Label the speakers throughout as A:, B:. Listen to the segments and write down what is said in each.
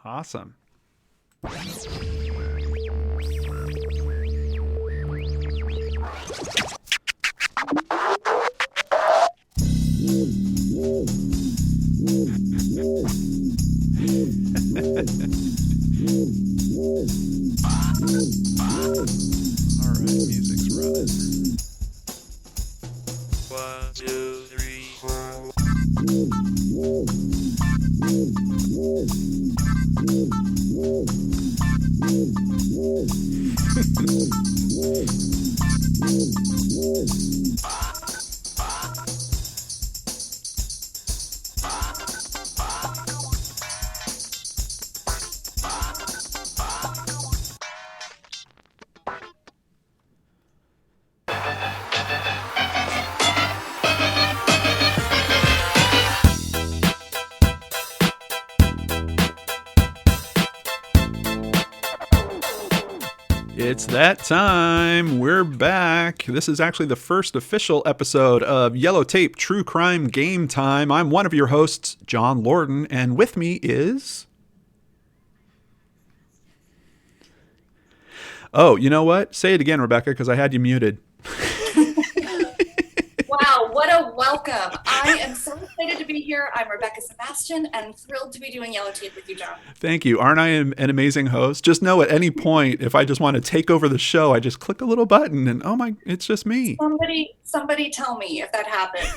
A: Awesome. All right, music's running.
B: 1, 2, 3, 4.
A: It's that time. We're back. This is actually the first official episode of Yellow Tape True Crime Game Time. I'm one of your hosts, John Lordan, and with me is... Oh, you know what? Say it again, Rebekah, because I had you muted.
C: Wow, what a welcome. I am so excited to be here. I'm Rebekah Sebastian and thrilled to be doing Yellow Tape with you, John.
A: Thank you. Aren't I an amazing host? Just know at any point, if I just want to take over the show, I just click a little button and oh my, it's just me.
C: Somebody tell me if that happens.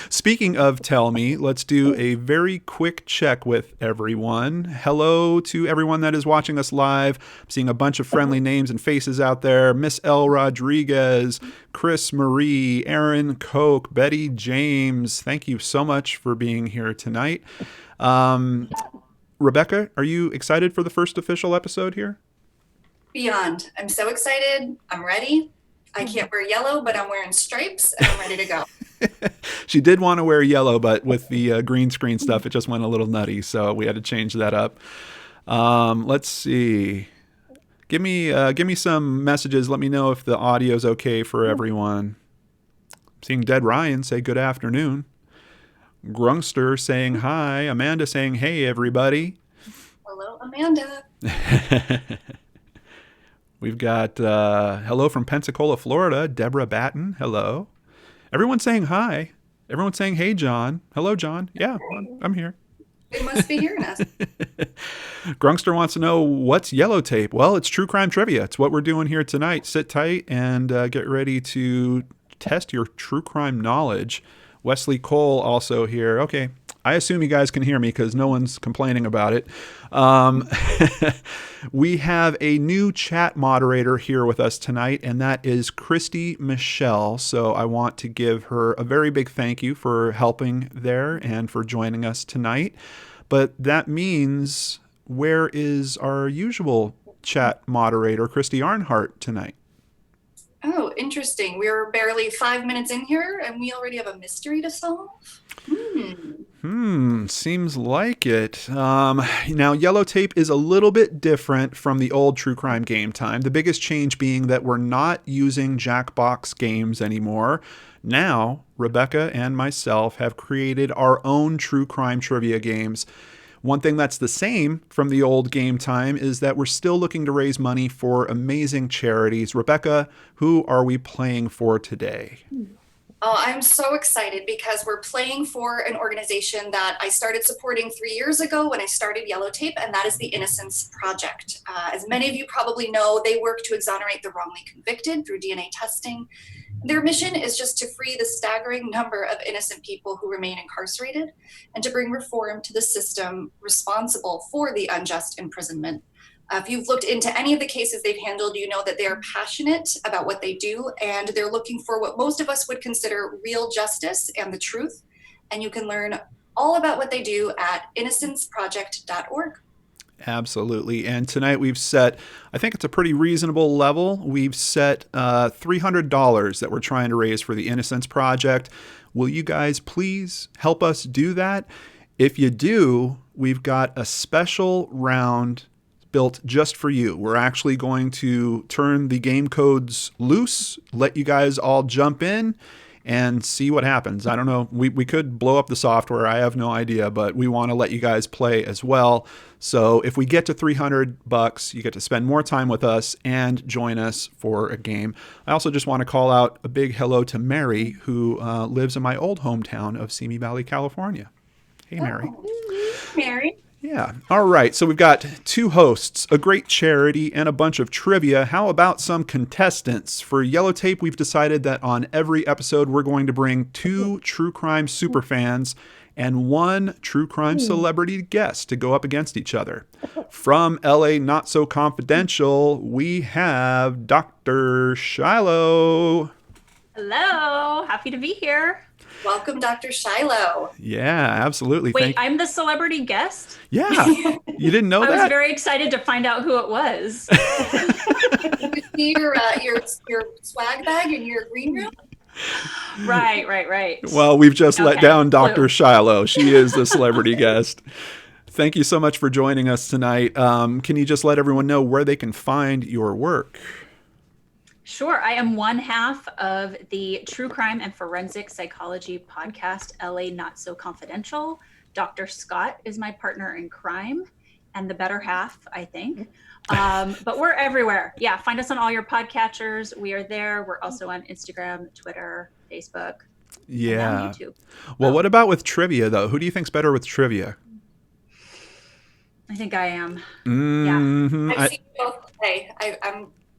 A: Speaking of tell me, let's do a very quick check with everyone. Hello to everyone that is watching us live. I'm seeing a bunch of friendly names and faces out there. Miss L. Rodriguez, Chris Marie, Aaron Koch, Betty James. Thank you so much for being here tonight. Rebekah, are you excited for the first official episode here?
C: Beyond. I'm so excited. I'm ready. I can't wear yellow, but I'm wearing stripes and I'm ready to go.
A: She did want to wear yellow, but with the green screen stuff, it just went a little nutty. So we had to change that up. Let's see. Give me some messages. Let me know if the audio is okay for everyone. Seeing Dead Ryan say good afternoon. Grungster saying hi. Amanda saying hey, everybody.
C: Hello, Amanda.
A: We've got hello from Pensacola, Florida. Deborah Batten. Hello. Everyone's saying hi. Everyone's saying hey, John. Hello, John. Yeah, I'm here.
C: They must be hearing us.
A: Grungster wants to know what's Yellow Tape. Well, it's true crime trivia. It's what we're doing here tonight. Sit tight and get ready to test your true crime knowledge. Wesley Cole also here. Okay, I assume you guys can hear me because no one's complaining about it. We have a new chat moderator here with us tonight, and that is Christy Michelle. So I want to give her a very big thank you for helping there and for joining us tonight. But that means, where is our usual chat moderator, Christy Arnhart, tonight?
C: Oh, interesting. We're barely 5 minutes in here and we already have a mystery to solve.
A: Seems like it. Now, Yellow Tape is a little bit different from the old True Crime Game Time. The biggest change being that we're not using Jackbox games anymore. Now, Rebekah and myself have created our own true crime trivia games. One thing that's the same from the old Game Time is that we're still looking to raise money for amazing charities. Rebekah, who are we playing for today?
C: Oh, I'm so excited because we're playing for an organization that I started supporting 3 years ago when I started Yellow Tape, and that is the Innocence Project. As many of you probably know, they work to exonerate the wrongly convicted through DNA testing. Their mission is just to free the staggering number of innocent people who remain incarcerated and to bring reform to the system responsible for the unjust imprisonment. If you've looked into any of the cases they've handled, you know that they're passionate about what they do, and they're looking for what most of us would consider real justice and the truth. And you can learn all about what they do at innocenceproject.org.
A: Absolutely. And tonight we've set, I think it's a pretty reasonable level. We've set $300 that we're trying to raise for the Innocence Project. Will you guys please help us do that? If you do, we've got a special round built just for you. We're actually going to turn the game codes loose, let you guys all jump in, and see what happens. I don't know. We could blow up the software. I have no idea, but we want to let you guys play as well. So if we get to $300, you get to spend more time with us and join us for a game. I also just want to call out a big hello to Mary, who lives in my old hometown of Simi Valley, California. Hey, Mary.
D: Mary.
A: Yeah. All right. So we've got 2 hosts, a great charity, and a bunch of trivia. How about some contestants? For Yellow Tape, we've decided that on every episode, we're going to bring 2 true crime superfans and 1 true crime celebrity guest to go up against each other. From LA Not So Confidential, we have Dr. Shiloh.
D: Hello. Happy to be here.
C: Welcome, Dr. Shiloh.
A: Yeah, absolutely.
D: Wait, I'm the celebrity guest?
A: Yeah. You didn't know
D: I
A: that?
D: was very excited to find out who it was.
C: Did you see your swag bag in your green room?
D: Right.
A: Well, we've just let
D: Okay,
A: down Dr.
D: clue.
A: Shiloh. She is the celebrity guest. Thank you so much for joining us tonight. Can you just let everyone know where they can find your work?
D: Sure. I am one half of the true crime and forensic psychology podcast, LA Not So Confidential. Dr. Scott is my partner in crime and the better half, I think. But we're everywhere. Yeah, find us on all your podcatchers. We are there. We're also on Instagram, Twitter, Facebook, and
A: Yeah.
D: now YouTube.
A: Well, what about with trivia, though? Who do you think's better with trivia?
D: I think I am.
A: Mhm.
C: I've seen you both play.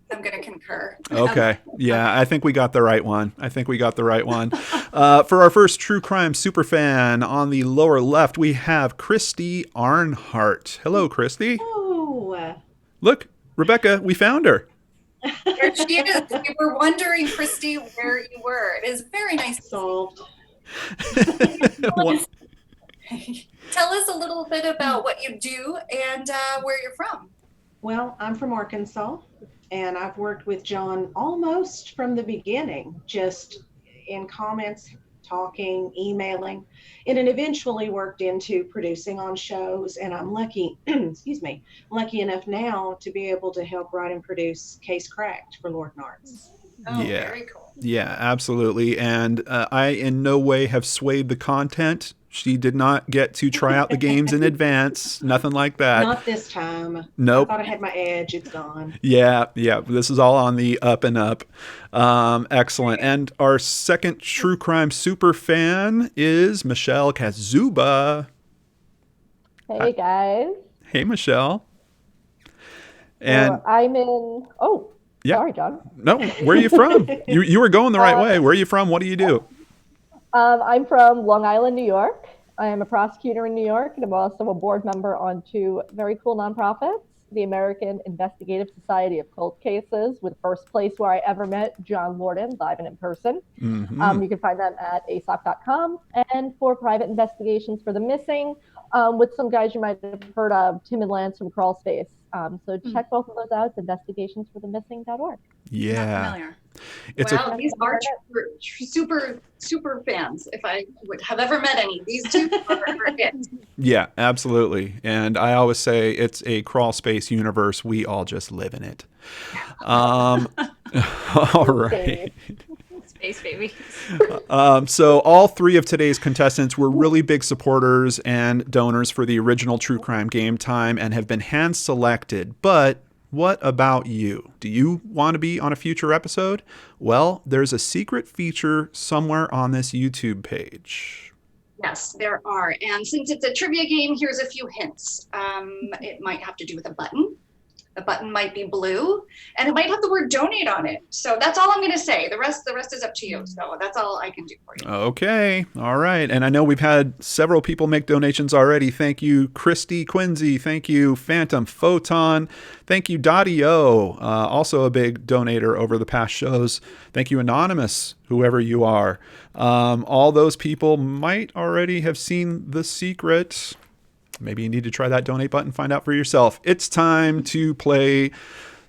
C: I'm going to concur.
A: Okay. Yeah, I think we got the right one. For our first true crime superfan, on the lower left, we have Christy Arnhart. Hello, Christy.
E: Oh,
A: Look, Rebekah, we found her.
C: There she is. We were wondering, Christy, where you were. It is very nice to
E: solved.
A: What-
C: Tell us a little bit about what you do and where you're from.
E: Well, I'm from Arkansas, and I've worked with John almost from the beginning, just in comments, talking, emailing, and it eventually worked into producing on shows. And I'm lucky, lucky enough now to be able to help write and produce Case Cracked for Lordan Arts.
C: Oh,
A: Yeah.
C: very cool.
A: Yeah, absolutely. And I in no way have swayed the content. She did not get to try out the games in advance. Nothing like that.
E: Not this time.
A: Nope.
E: I thought I had my edge. It's gone.
A: Yeah. This is all on the up and up. Excellent. And our second true crime super fan is Michelle Kazuba.
F: Hey guys.
A: Hey, Michelle. And
F: So I'm in. Oh,
A: Yeah.
F: sorry, John.
A: no, where are you from? You were going the right way. Where are you from? What do you do?
F: I'm from Long Island, New York. I am a prosecutor in New York, and I'm also a board member on 2 very cool nonprofits: the American Investigative Society of Cold Cases, with first place where I ever met John Lordan live and in person.
A: Mhm.
F: You can find them at asoc.com, and for private investigations for the missing, with some guys you might have heard of, Tim and Lance from Crawl Space. So check both of those out. It's investigationsforthemissing.org.
A: Yeah.
D: Not familiar.
A: It's
C: Wow, these are super fans. If I would have ever met any, these 2 are it.
A: Yeah, absolutely. And I always say it's a crawl space universe. We all just live in it. All right.
D: Space baby.
A: So all 3 of today's contestants were really big supporters and donors for the original True Crime Game Time and have been hand selected. But what about you? Do you want to be on a future episode? Well, there's a secret feature somewhere on this YouTube page.
C: Yes, there are. And since it's a trivia game, here's a few hints. It might have to do with a button. The button might be blue, and it might have the word donate on it. So that's all I'm going to say. The rest is up to you. So that's all I can do for you.
A: Okay. All right. And I know we've had several people make donations already. Thank you, Christy Quincy. Thank you, Phantom Photon. Thank you, Dottie-O, also a big donator over the past shows. Thank you, Anonymous, whoever you are. All those people might already have seen The Secret. Maybe you need to try that donate button, find out for yourself. It's time to play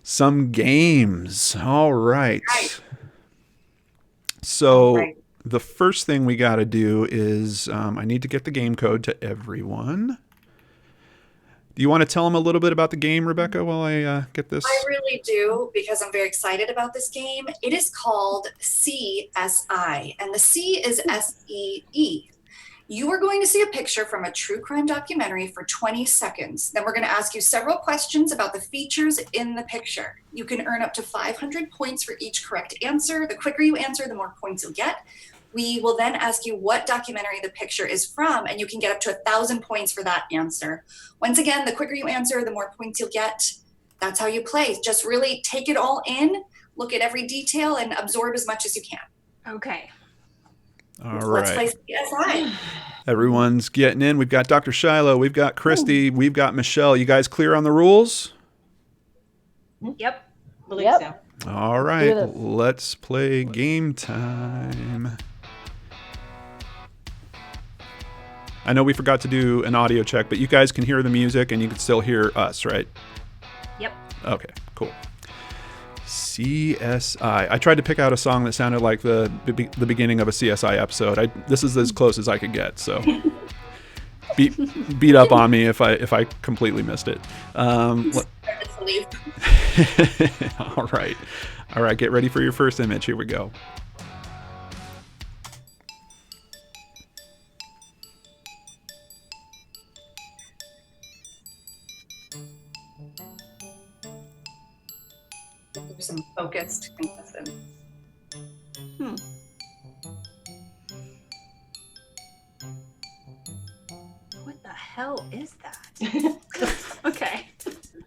A: some games. All right. So the first thing we got to do is I need to get the game code to everyone. Do you want to tell them a little bit about the game, Rebekah, while I get this?
C: I really do, because I'm very excited about this game. It is called CSI, and the C is SEE. You are going to see a picture from a true crime documentary for 20 seconds. Then we're going to ask you several questions about the features in the picture. You can earn up to 500 points for each correct answer. The quicker you answer, the more points you'll get. We will then ask you what documentary the picture is from, and you can get up to 1,000 points for that answer. Once again, the quicker you answer, the more points you'll get. That's how you play. Just really take it all in, look at every detail, and absorb as much as you can.
D: Okay.
A: All
C: Let's
A: right.
C: play CSI.
A: Everyone's getting in. We've got Dr. Shiloh. We've got Christy. We've got Michelle. You guys clear on the rules?
D: Yep.
E: Believe
F: Yep.
E: so.
A: All right.
F: this.
A: Let's play game time. I know we forgot to do an audio check, but you guys can hear the music and you can still hear us, right?
D: Yep.
A: Okay, cool. CSI. I tried to pick out a song that sounded like the beginning of a CSI episode. This is as close as I could get, so beat up on me if I completely missed it. All right. Get ready for your first image. Here we go.
C: Some focused contestants.
D: What the hell is that? Okay.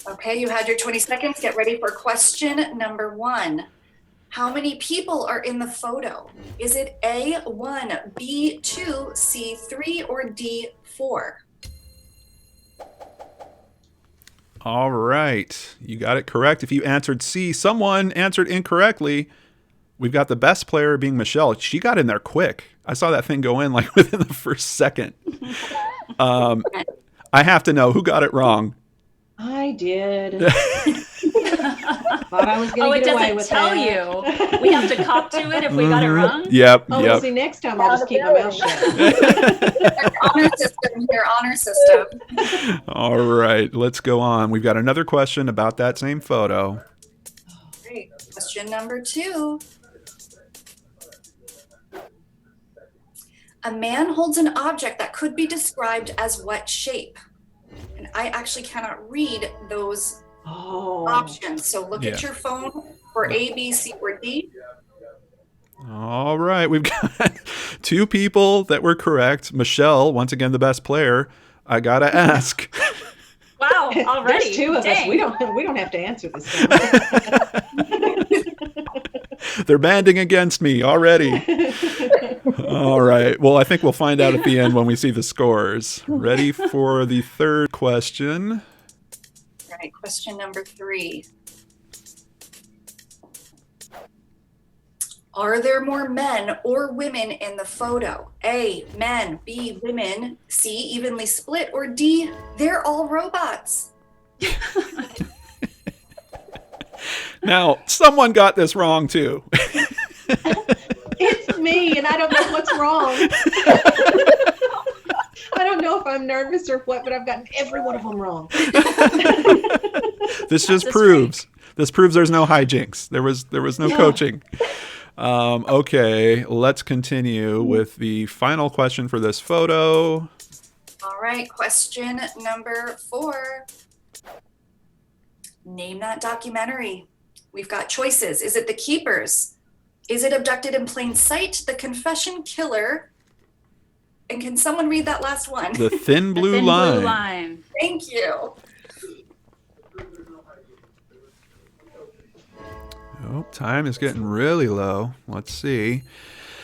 C: Okay, you had your 20 seconds. Get ready for question number 1. How many people are in the photo? Is it A1, B2, C3, or D4?
A: All right. You got it correct. If you answered C, someone answered incorrectly. We've got the best player being Michelle. She got in there quick. I saw that thing go in like within the first second. I have to know who got it wrong.
E: I did. Thought I was going to get away with that.
D: Oh, it doesn't tell you. We have to cop to it if we got it wrong?
A: Yep.
E: Oh, well, see, next time I'll just keep my mouth shut.
C: Their honor system.
A: All right. Let's go on. We've got another question about that same photo.
C: Great. Question number 2. A man holds an object that could be described as what shape? And I actually cannot read those options. So look at your phone for A, B, C, or D.
A: All right. We've got 2 people that were correct. Michelle, once again, the best player. I got to ask.
D: Wow, already.
E: There's 2 of us.
D: Dang.
E: We don't have to answer this time.
A: They're banding against me already. All right. Well, I think we'll find out at the end when we see the scores. Ready for the third question?
C: All right, question number 3. Are there more men or women in the photo? A, men, B, women, C, evenly split, or D, they're all robots?
A: Now, someone got this wrong too.
E: It's me, and I don't know what's wrong. I don't know if I'm nervous or what, but I've gotten every one of them wrong.
A: This proves there's no hijinks. There was no coaching. Okay, let's continue with the final question for this photo.
C: All right, question number 4. Name that documentary. We've got choices. Is it The Keepers? Is it Abducted in Plain Sight? The Confession Killer? And can someone read that last one?
A: The Thin Blue
D: Thin
A: Line.
D: Blue Line.
C: Thank you.
A: Oh, time is getting really low. Let's see.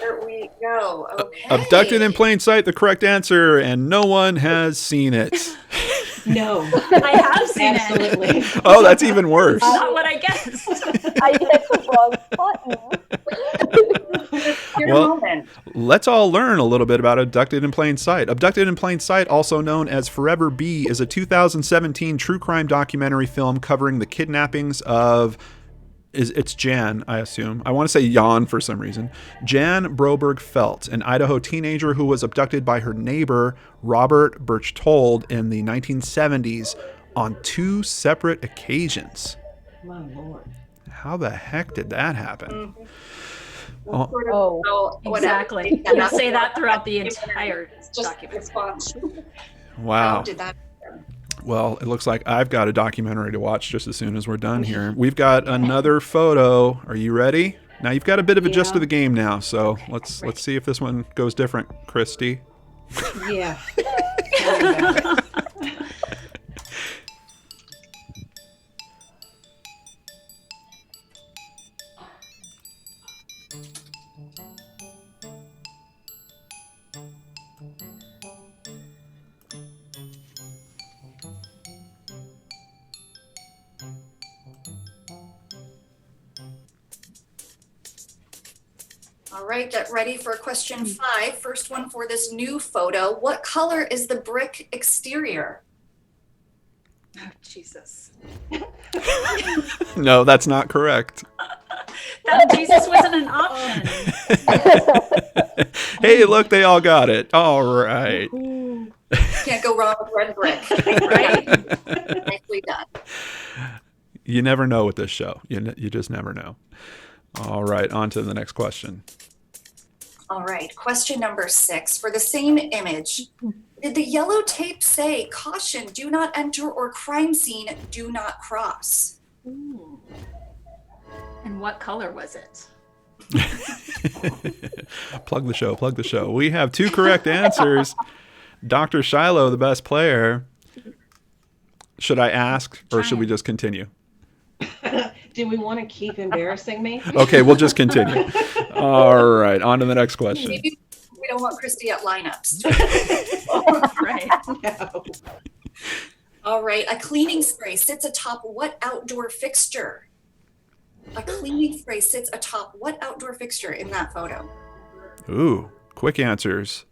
C: There we go. Okay.
A: Abducted in Plain Sight, the correct answer, and no one has seen it.
E: No.
D: I have seen
E: Absolutely.
A: Oh, that's even worse.
D: Not what I guessed.
F: I hit the wrong button.
C: Your
A: Well,
C: moment.
A: let's all learn a little bit about Abducted in Plain Sight. Abducted in Plain Sight, also known as Forever Bee, is a 2017 true crime documentary film covering the kidnappings of... It's Jan, I assume. I want to say Jan for some reason. Jan Broberg Felt, an Idaho teenager who was abducted by her neighbor, Robert Berchtold, in the 1970s, on 2 separate occasions.
E: My Lord.
A: How the heck did that happen?
C: Well,
A: Oh.
C: sort of,
F: Oh,
C: so whatever.
D: Exactly. You'll say that throughout the entire
C: It's just
D: document.
C: response. How
A: Wow.
C: did that?
A: Well, it looks like I've got a documentary to watch just as soon as we're done here. We've got another photo. Are you ready? Now you've got a bit of a gist
E: Yeah.
A: of the game now, so
D: Okay,
A: let's
D: ready.
A: see if this one goes different, Christy.
E: Yeah. Tell me about it.
C: All right, get ready for question 5. First one for this new photo. What color is the brick exterior?
D: Oh, Jesus.
A: No, that's not correct.
D: That Jesus wasn't an option.
A: Hey, look, they all got it. All right.
C: Can't go wrong with red brick.
D: Right?
C: Nicely done.
A: You never know with this show. You just never know. All right, on to the next question.
C: All right, question number 6. For the same image, did the yellow tape say, caution, do not enter, or crime scene, do not cross?
D: Ooh. And what color was it?
A: Plug the show, plug the show. We have 2 correct answers. Dr. Shiloh, the best player. Should I ask or should we just continue?
E: Do we want to keep embarrassing me?
A: Okay, we'll just continue. All right, on to the next question.
C: Maybe we don't want Christy at lineups.
D: Right.
E: No.
C: All right, a cleaning spray sits atop what outdoor fixture? A cleaning spray sits atop what outdoor fixture in that photo?
A: Ooh, quick answers.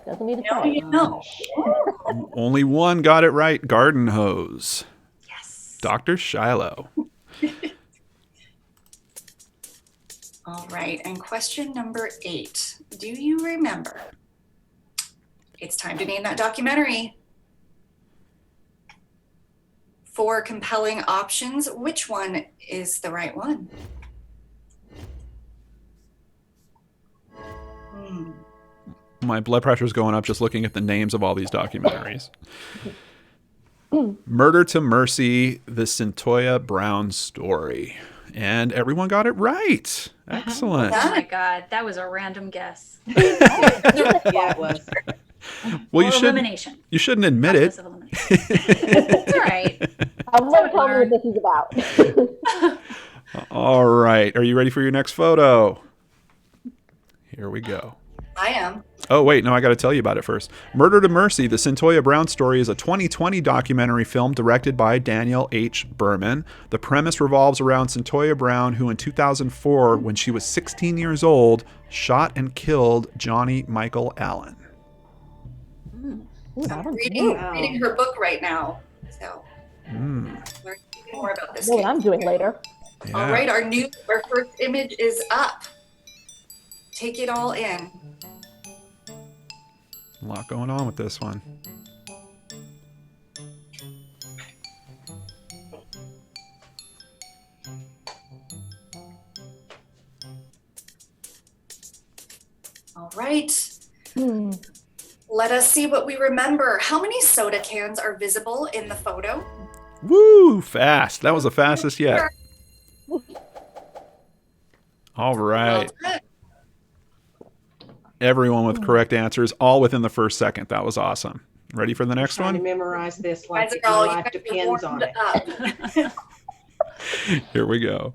F: Doesn't need to
C: No,
F: say.
C: you know.
A: Only one got it right. Garden hose.
D: Yes.
A: Dr. Shiloh.
C: All right, and question number 8. Do you remember? It's time to name that documentary. 4 compelling options. Which one is the right one?
A: My blood pressure's going up just looking at the names of all these documentaries. Murder to Mercy, the Centoya Brown story. And everyone got it right. Excellent.
D: Oh my God, that was a random guess.
E: Yeah, it was.
A: Well,
D: Or elimination.
A: you shouldn't admit
D: Process
A: it.
D: of elimination. It's all right.
F: I'm going to tell me what this is about.
A: All right. Are you ready for your next photo? Here we go.
C: I am.
A: Oh, wait. No, I got to tell you about it first. Murder to Mercy, the Centoya Brown story is a 2020 documentary film directed by Daniel H. Berman. The premise revolves around Centoya Brown, who in 2004, when she was 16 years old, shot and killed Johnny Michael Allen.
F: Ooh, that
C: I'm
F: one's
C: reading,
F: new.
E: Wow.
C: reading her book right now. So learn more about this
F: More than
C: case.
F: I'm doing later.
A: Yeah.
C: All right, our first image is up. Take it all in.
A: A lot going on with this one.
C: All right.
F: Hmm.
C: Let us see what we remember. How many soda cans are visible in the photo?
A: Woo! Fast. That was the fastest yet. All right.
C: Well done.
A: Everyone with correct answers, all within the first second. That was awesome. Ready for the next
E: Trying to
A: one?
E: memorize this
C: You
E: like
C: guys
E: my
C: are all- you
E: life
C: guys are
E: depends on
C: warmed
E: it.
C: up.
A: Here we go.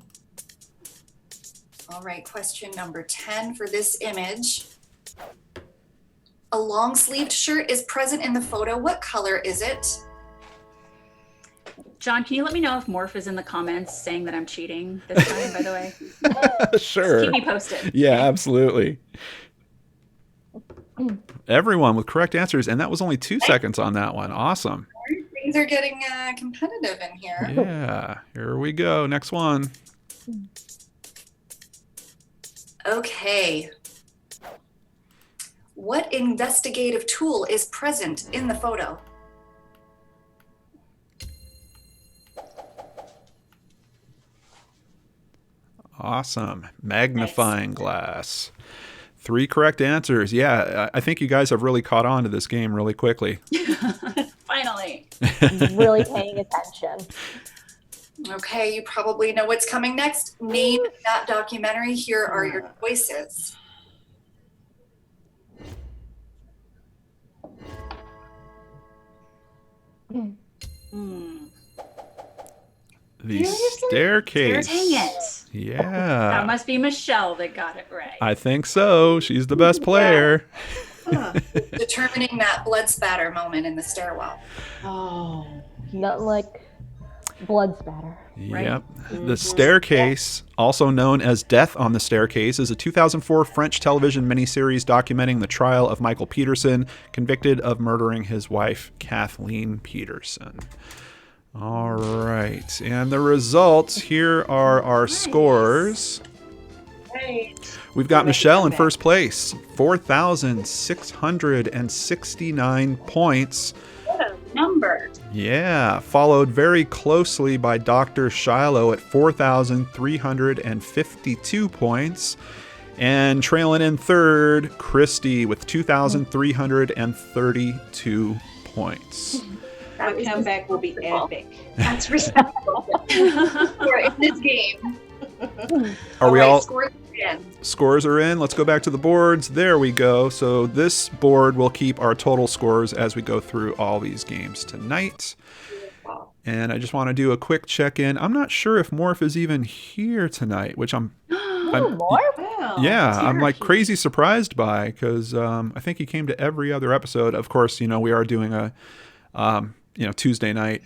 C: All right, question number 10 for this image. A long-sleeved shirt is present in the photo. What color is it?
D: John, can you let me know if Morph is in the comments saying that I'm cheating this time, by the way?
A: Sure.
D: Keep me posted.
A: Yeah, absolutely. Everyone with correct answers, and that was only 2 seconds on that one. Awesome.
C: Things are getting competitive in here.
A: Yeah, here we go. Next one.
C: Okay. What investigative tool is present in the photo?
A: Awesome. Magnifying glass. 3 correct answers. Yeah, I think you guys have really caught on to this game really quickly.
D: Finally.
F: Really paying attention.
C: Okay, you probably know what's coming next. Name that documentary. Here are your choices.
A: The Staircase.
D: Dang it.
A: Yeah.
D: That must be Michelle that got it right.
A: I think so. She's the best player.
C: Determining that blood spatter moment in the stairwell.
E: Oh.
F: Nothing like blood spatter.
A: Yep. The Staircase, also known as Death on the Staircase, is a 2004 French television miniseries documenting the trial of Michael Peterson, convicted of murdering his wife, Kathleen Peterson. All right. And the results, here are our scores. We've got Michelle in first place, 4,669 points.
D: What a number.
A: Yeah, followed very closely by Dr. Shiloh at 4,352 points. And trailing in third, Christy with 2,332 points.
E: Our comeback will be epic.
C: That's respectable. We're in this game.
A: Are we
C: right,
A: all?
C: scores again.
A: Scores are in. Let's go back to the boards. There we go. So this board will keep our total scores as we go through all these games tonight. And I just want to do a quick check-in. I'm not sure if Morph is even here tonight, which I'm
E: Wow.
A: yeah, I'm like crazy surprised by, because I think he came to every other episode. Of course, you know, we are doing a Tuesday night.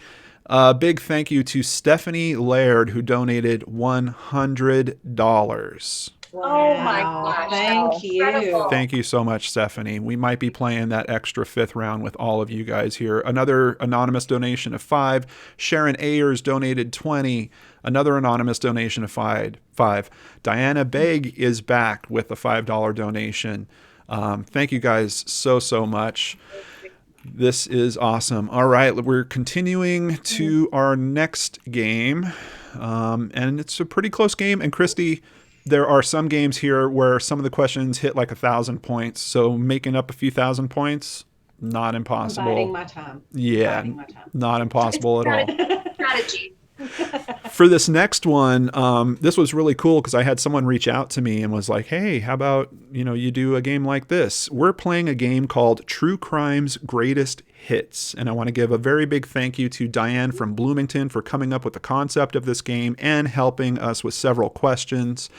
A: Big thank you to Stephanie Laird, who donated $100.
E: Wow.
C: Oh my gosh.
E: Thank you.
C: Incredible.
A: Thank you so much, Stephanie. We might be playing that extra 5th round with all of you guys here. Another anonymous donation of $5. Sharon Ayers donated $20. Another anonymous donation of $5. Diana Begg is back with a $5 donation. Thank you guys so much. This is awesome. All right, we're continuing to our next game, and it's a pretty close game. And Christy, there are some games here where some of the questions hit like 1,000 points, so making up a few thousand points, not impossible.
E: I'm biding my time.
A: Yeah,
E: Biding my time.
A: not impossible at all.
C: Strategy.
A: For this next one, this was really cool because I had someone reach out to me and was like, hey, how about, you do a game like this? We're playing a game called True Crime's Greatest Hits. And I want to give a very big thank you to Diane from Bloomington for coming up with the concept of this game and helping us with several questions.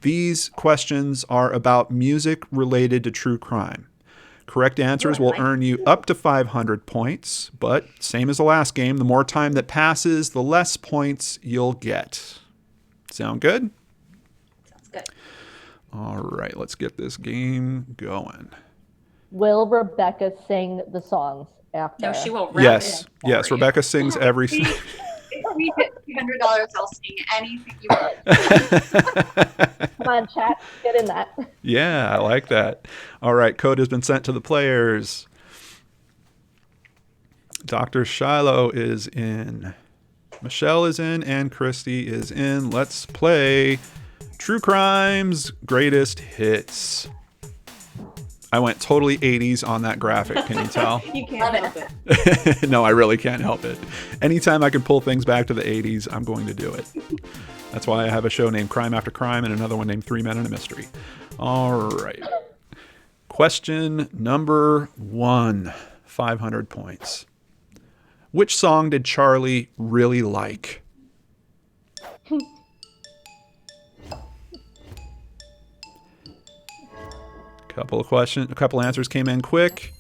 A: These questions are about music related to true crime. Correct answers will earn you up to 500 points, but same as the last game, the more time that passes, the less points you'll get. Sound good?
D: Sounds good.
A: All right, let's get this game going.
F: Will Rebekah sing the songs after?
D: No, she will rap
A: Yes,
D: it.
A: yes, Rebekah sings every...
C: If we hit $300, I'll sing anything you want.
F: Come on, chat, get in that.
A: Yeah, I like that. All right, code has been sent to the players. Dr. Shiloh is in. Michelle is in, and Christy is in. Let's play True Crime's Greatest Hits. I went totally 80s on that graphic, can you tell?
E: You can't help it.
A: No, I really can't help it. Anytime I can pull things back to the 80s, I'm going to do it. That's why I have a show named Crime After Crime and another one named 3 Men and a Mystery. All right. Question number 1, 500 points. Which song did Charlie really like? A couple answers came in quick.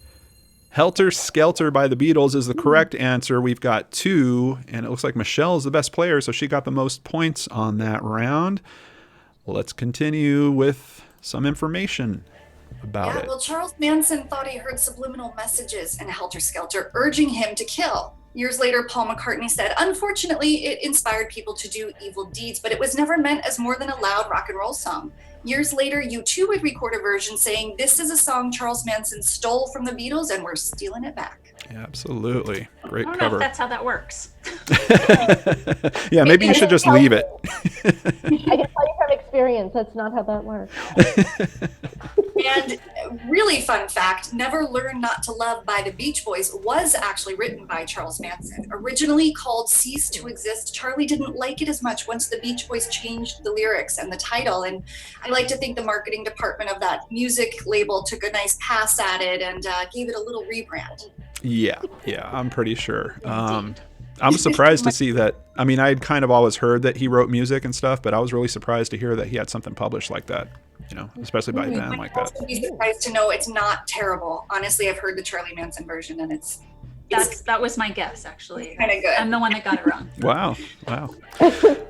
A: Helter Skelter by the Beatles is the correct answer. We've got 2, and it looks like Michelle is the best player, so she got the most points on that round. Let's continue with some information about it.
C: Well, Charles Manson thought he heard subliminal messages in Helter Skelter urging him to kill. Years later, Paul McCartney said, unfortunately, it inspired people to do evil deeds, but it was never meant as more than a loud rock and roll song. Years later, U2 would record a version saying, this is a song Charles Manson stole from the Beatles and we're stealing it back.
A: Absolutely. Great
D: I don't know
A: cover.
D: if that's how that works.
A: Yeah, maybe you should just leave it.
F: I can tell you from experience, that's not how that works.
C: And really fun fact, Never Learn Not to Love by the Beach Boys was actually written by Charles Manson. Originally called Cease to Exist, Charlie didn't like it as much once the Beach Boys changed the lyrics and the title. And I like to think the marketing department of that music label took a nice pass at it and gave it a little rebrand.
A: Yeah, I'm pretty sure. I was surprised to see that. I mean, I'd kind of always heard that he wrote music and stuff, but I was really surprised to hear that he had something published like that, especially by then like that.
C: I'd be surprised to know it's not terrible. Honestly, I've heard the Charlie Manson version and it's
D: That was my guess, actually.
C: kind of good.
D: I'm the one that got it wrong.
A: Wow.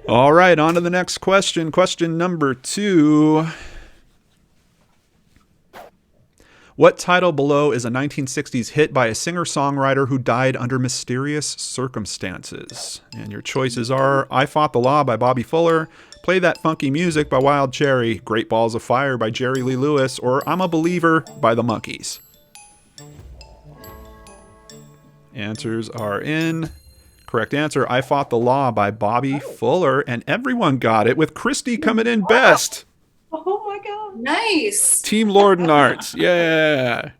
A: All right, on to the next question. Question number 2. What title below is a 1960s hit by a singer-songwriter who died under mysterious circumstances? And your choices are I Fought the Law by Bobby Fuller, Play That Funky Music by Wild Cherry, Great Balls of Fire by Jerry Lee Lewis, or I'm a Believer by the Monkees. Answers are in. Correct answer, I Fought the Law by Bobby Fuller, and everyone got it, with Christy coming in best.
E: Oh my God.
C: Nice.
A: Team Lordan Arts, yeah.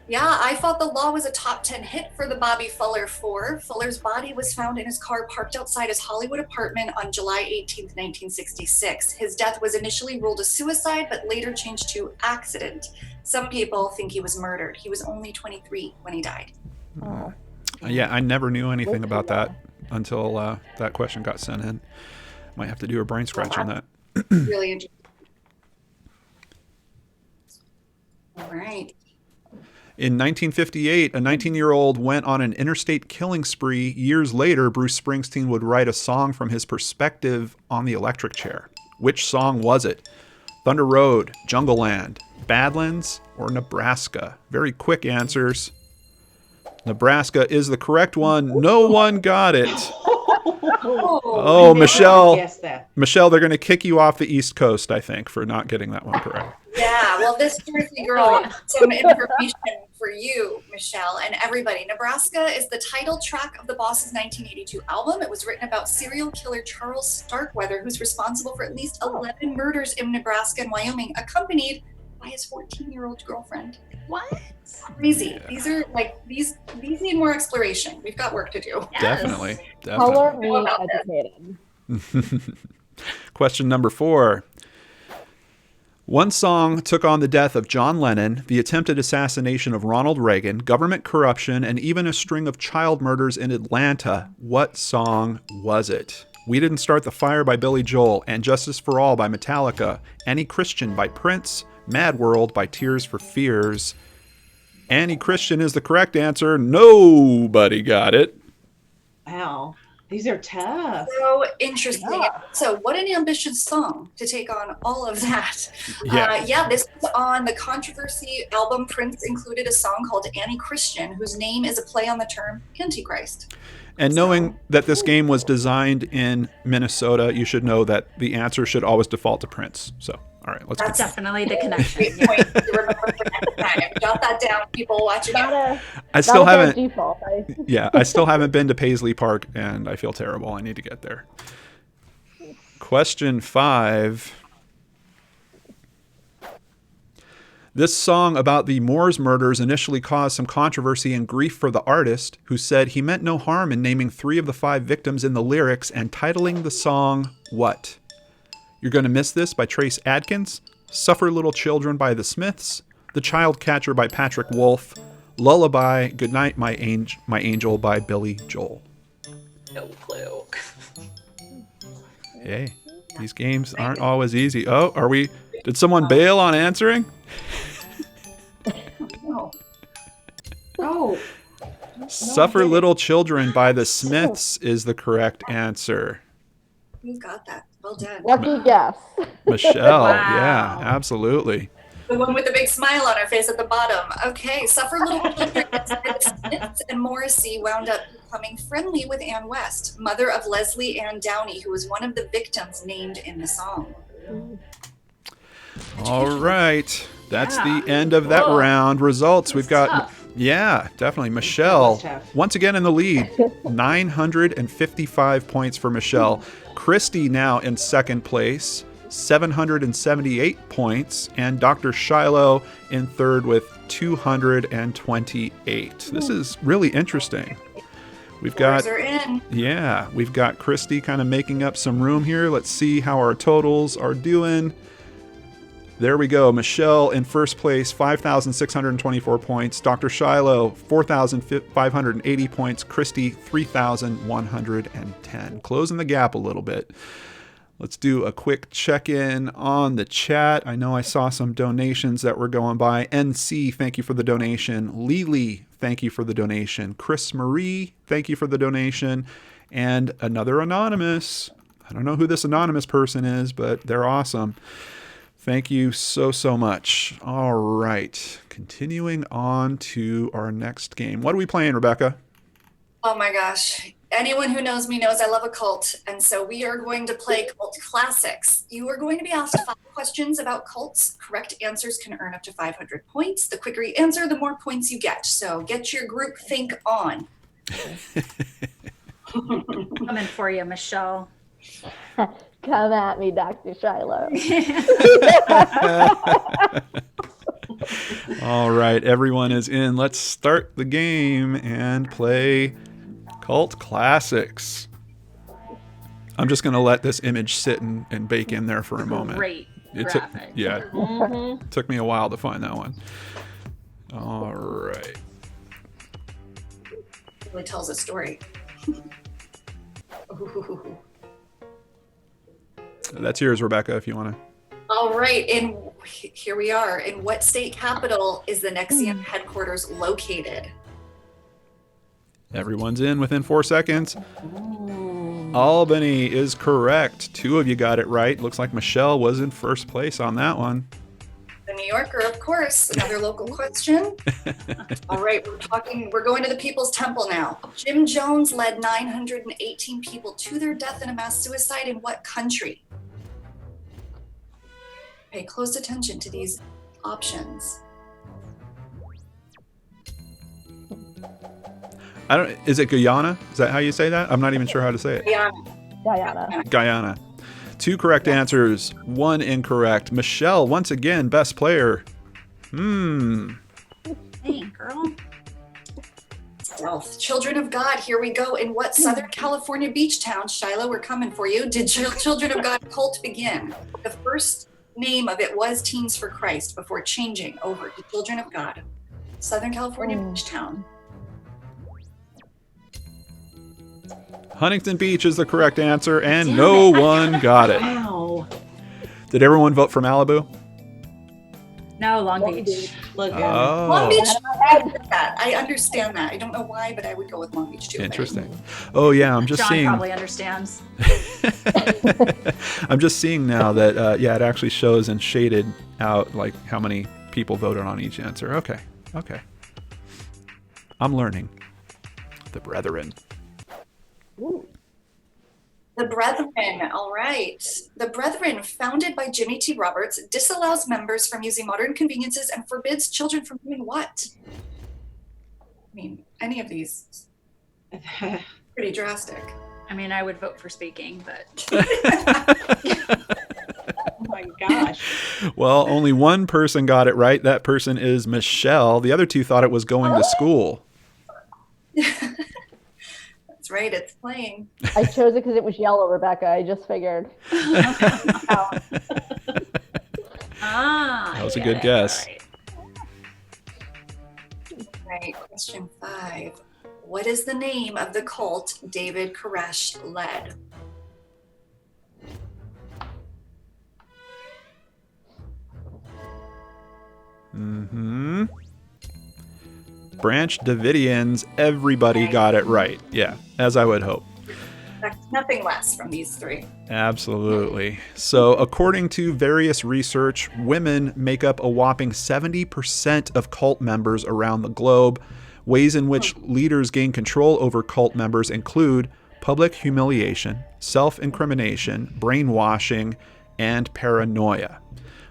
C: Yeah, I Fought the Law was a top 10 hit for the Bobby Fuller 4. Fuller's body was found in his car parked outside his Hollywood apartment on July 18th, 1966. His death was initially ruled a suicide, but later changed to accident. Some people think he was murdered. He was only 23 when he died.
A: Yeah, I never knew anything about that until that question got sent in. Might have to do a brain scratch on that.
C: Really interesting. All right.
A: In 1958, a 19-year-old went on an interstate killing spree. Years later, Bruce Springsteen would write a song from his perspective on the electric chair. Which song was it? Thunder Road, Jungle Land, Badlands, or Nebraska? Very quick answers. Nebraska is the correct one. No one got it. Oh, Michelle.
E: Guess that.
A: Michelle, they're going to kick you off the East Coast, I think, for not getting that one correct.
C: Yeah, well, this Jersey girl, some information for you, Michelle, and everybody. Nebraska is the title track of the Boss's 1982 album. It was written about serial killer Charles Starkweather, who's responsible for at least 11 murders in Nebraska and Wyoming, accompanied by his 14-year-old girlfriend.
D: What?
C: Crazy.
A: Yeah.
C: These are like these need more exploration. We've got work to do.
D: Yes.
A: Definitely.
F: Color me educated.
A: Question number 4. One song took on the death of John Lennon, the attempted assassination of Ronald Reagan, government corruption, and even a string of child murders in Atlanta. What song was it? We Didn't Start the Fire by Billy Joel, And Justice for All by Metallica, Annie Christian by Prince, Mad World by Tears for Fears. Annie Christian is the correct answer. Nobody got it.
E: Wow. These are tough.
C: So interesting.
F: Yeah.
C: So what an ambitious song to take on all of that.
A: Yeah.
C: This is on the Controversy album. Prince included a song called Annie Christian, whose name is a play on the term Antichrist.
A: And knowing that this game was designed in Minnesota, you should know that the answer should always default to Prince. So, all right, let's
C: That's
A: go.
D: Definitely the connection.
C: Great point to remember for next time. Jot that down, people watching
F: Not
C: it.
A: I still
F: not a bad
A: haven't.
F: default.
A: I still haven't been to Paisley Park, and I feel terrible. I need to get there. Question 5. This song about the Moors murders initially caused some controversy and grief for the artist, who said he meant no harm in naming 3 of the 5 victims in the lyrics and titling the song what? You're Gonna Miss This by Trace Adkins, Suffer Little Children by The Smiths, The Child Catcher by Patrick Wolf, Lullaby, Goodnight My Angel by Billy Joel.
D: No clue.
A: Hey, these games aren't always easy. Oh, did someone bail on answering?
C: No.
E: Oh,
A: Suffer Little Children by The Smiths is the correct answer.
C: You've got that. Well done.
F: Lucky guess.
A: Michelle,
D: Wow.
A: yeah, absolutely.
C: The one with the big smile on her face at the bottom. Okay, Suffer Little Children. Smiths and Morrissey wound up becoming friendly with Ann West, mother of Leslie Ann Downey, who was one of the victims named in the song.
A: All right. That's
D: Yeah.
A: the end of that
D: Cool.
A: round. Results, we've got
D: Tough.
A: Yeah, definitely. Michelle,
E: That was tough.
A: once again in the lead. 955 points for Michelle. Christy now in second place, 778 points. And Dr. Shiloh in third with 228. This is really interesting. We've got,
C: Scores are in.
A: yeah, we've got Christy kind of making up some room here. Let's see how our totals are doing. There we go. Michelle in first place, 5,624 points. Dr. Shiloh, 4,580 points. Christy, 3,110. Closing the gap a little bit. Let's do a quick check-in on the chat. I know I saw some donations that were going by. NC, thank you for the donation. Lily, thank you for the donation. Chris Marie, thank you for the donation. And another anonymous. I don't know who this anonymous person is, but they're awesome. Thank you so, so much. All right. Continuing on to our next game. What are we playing, Rebekah?
C: Oh my gosh. Anyone who knows me knows I love a cult. And so we are going to play Cult Classics. You are going to be asked 5 questions about cults. Correct answers can earn up to 500 points. The quicker you answer, the more points you get. So get your group think on.
D: Coming for you, Michelle.
F: Come at me, Dr. Shiloh.
A: All right. Everyone is in. Let's start the game and play Cult Classics. I'm just going to let this image sit and bake in there for a moment.
D: Great
A: It took,
D: graphic.
A: yeah,
E: Mhm.
A: took me a while to find that one. All right.
C: Really tells a story. Ooh.
A: That's yours, Rebekah, if you want to.
C: All right, here we are. In what state capital is the Nexium headquarters located?
A: Everyone's in within 4 seconds.
E: Ooh.
A: Albany is correct. 2 of you got it right. Looks like Michelle was in first place on that one.
C: The New Yorker, of course. Another local question. All right, we're going to the People's Temple now. Jim Jones led 918 people to their death in a mass suicide in what country? Pay close attention to these options.
A: Is it Guyana? Is that how you say that? I'm not even sure how to say it.
F: Guyana.
A: Guyana. 2 correct answers, 1 incorrect. Michelle, once again, best player.
D: Dang, girl.
C: Stealth. Children of God, here we go. In what Southern California beach town, Shiloh, we're coming for you, did Children of God cult begin? The first name of it was Teens for Christ before changing over to Children of God. Southern California beach town.
A: Huntington Beach is the correct answer, and no one got it.
E: Wow.
A: Did everyone vote for Malibu?
D: No, Long Beach.
E: Look at
C: Long
A: Oh,
C: Beach, I get that. I understand that. I don't know why, but I would go with Long Beach too.
A: interesting. Oh yeah, I'm just
D: John
A: seeing.
D: probably understands.
A: I'm just seeing now that yeah, it actually shows and shaded out like how many people voted on each answer. Okay, I'm learning. The brethren.
C: The Brethren, all right. The Brethren, founded by Jimmy T. Roberts, disallows members from using modern conveniences and forbids children from doing what? I mean, any of these.
E: that.
C: Pretty drastic.
D: I mean, I would vote for speaking, but
E: Oh my gosh.
A: Well, only one person got it right. That person is Michelle. The other 2 thought it was going to school.
C: That's right, it's playing.
F: I chose it because it was yellow, Rebekah. I just figured.
D: that
A: That was a good guess.
C: Right, question 5. What is the name of the cult David Koresh led?
A: Mm-hmm. Branch Davidians, everybody got it right. Yeah, as I would hope.
C: Expect nothing less from these 3.
A: Absolutely. So, according to various research, women make up a whopping 70% of cult members around the globe. Ways in which leaders gain control over cult members include public humiliation, self-incrimination, brainwashing, and paranoia.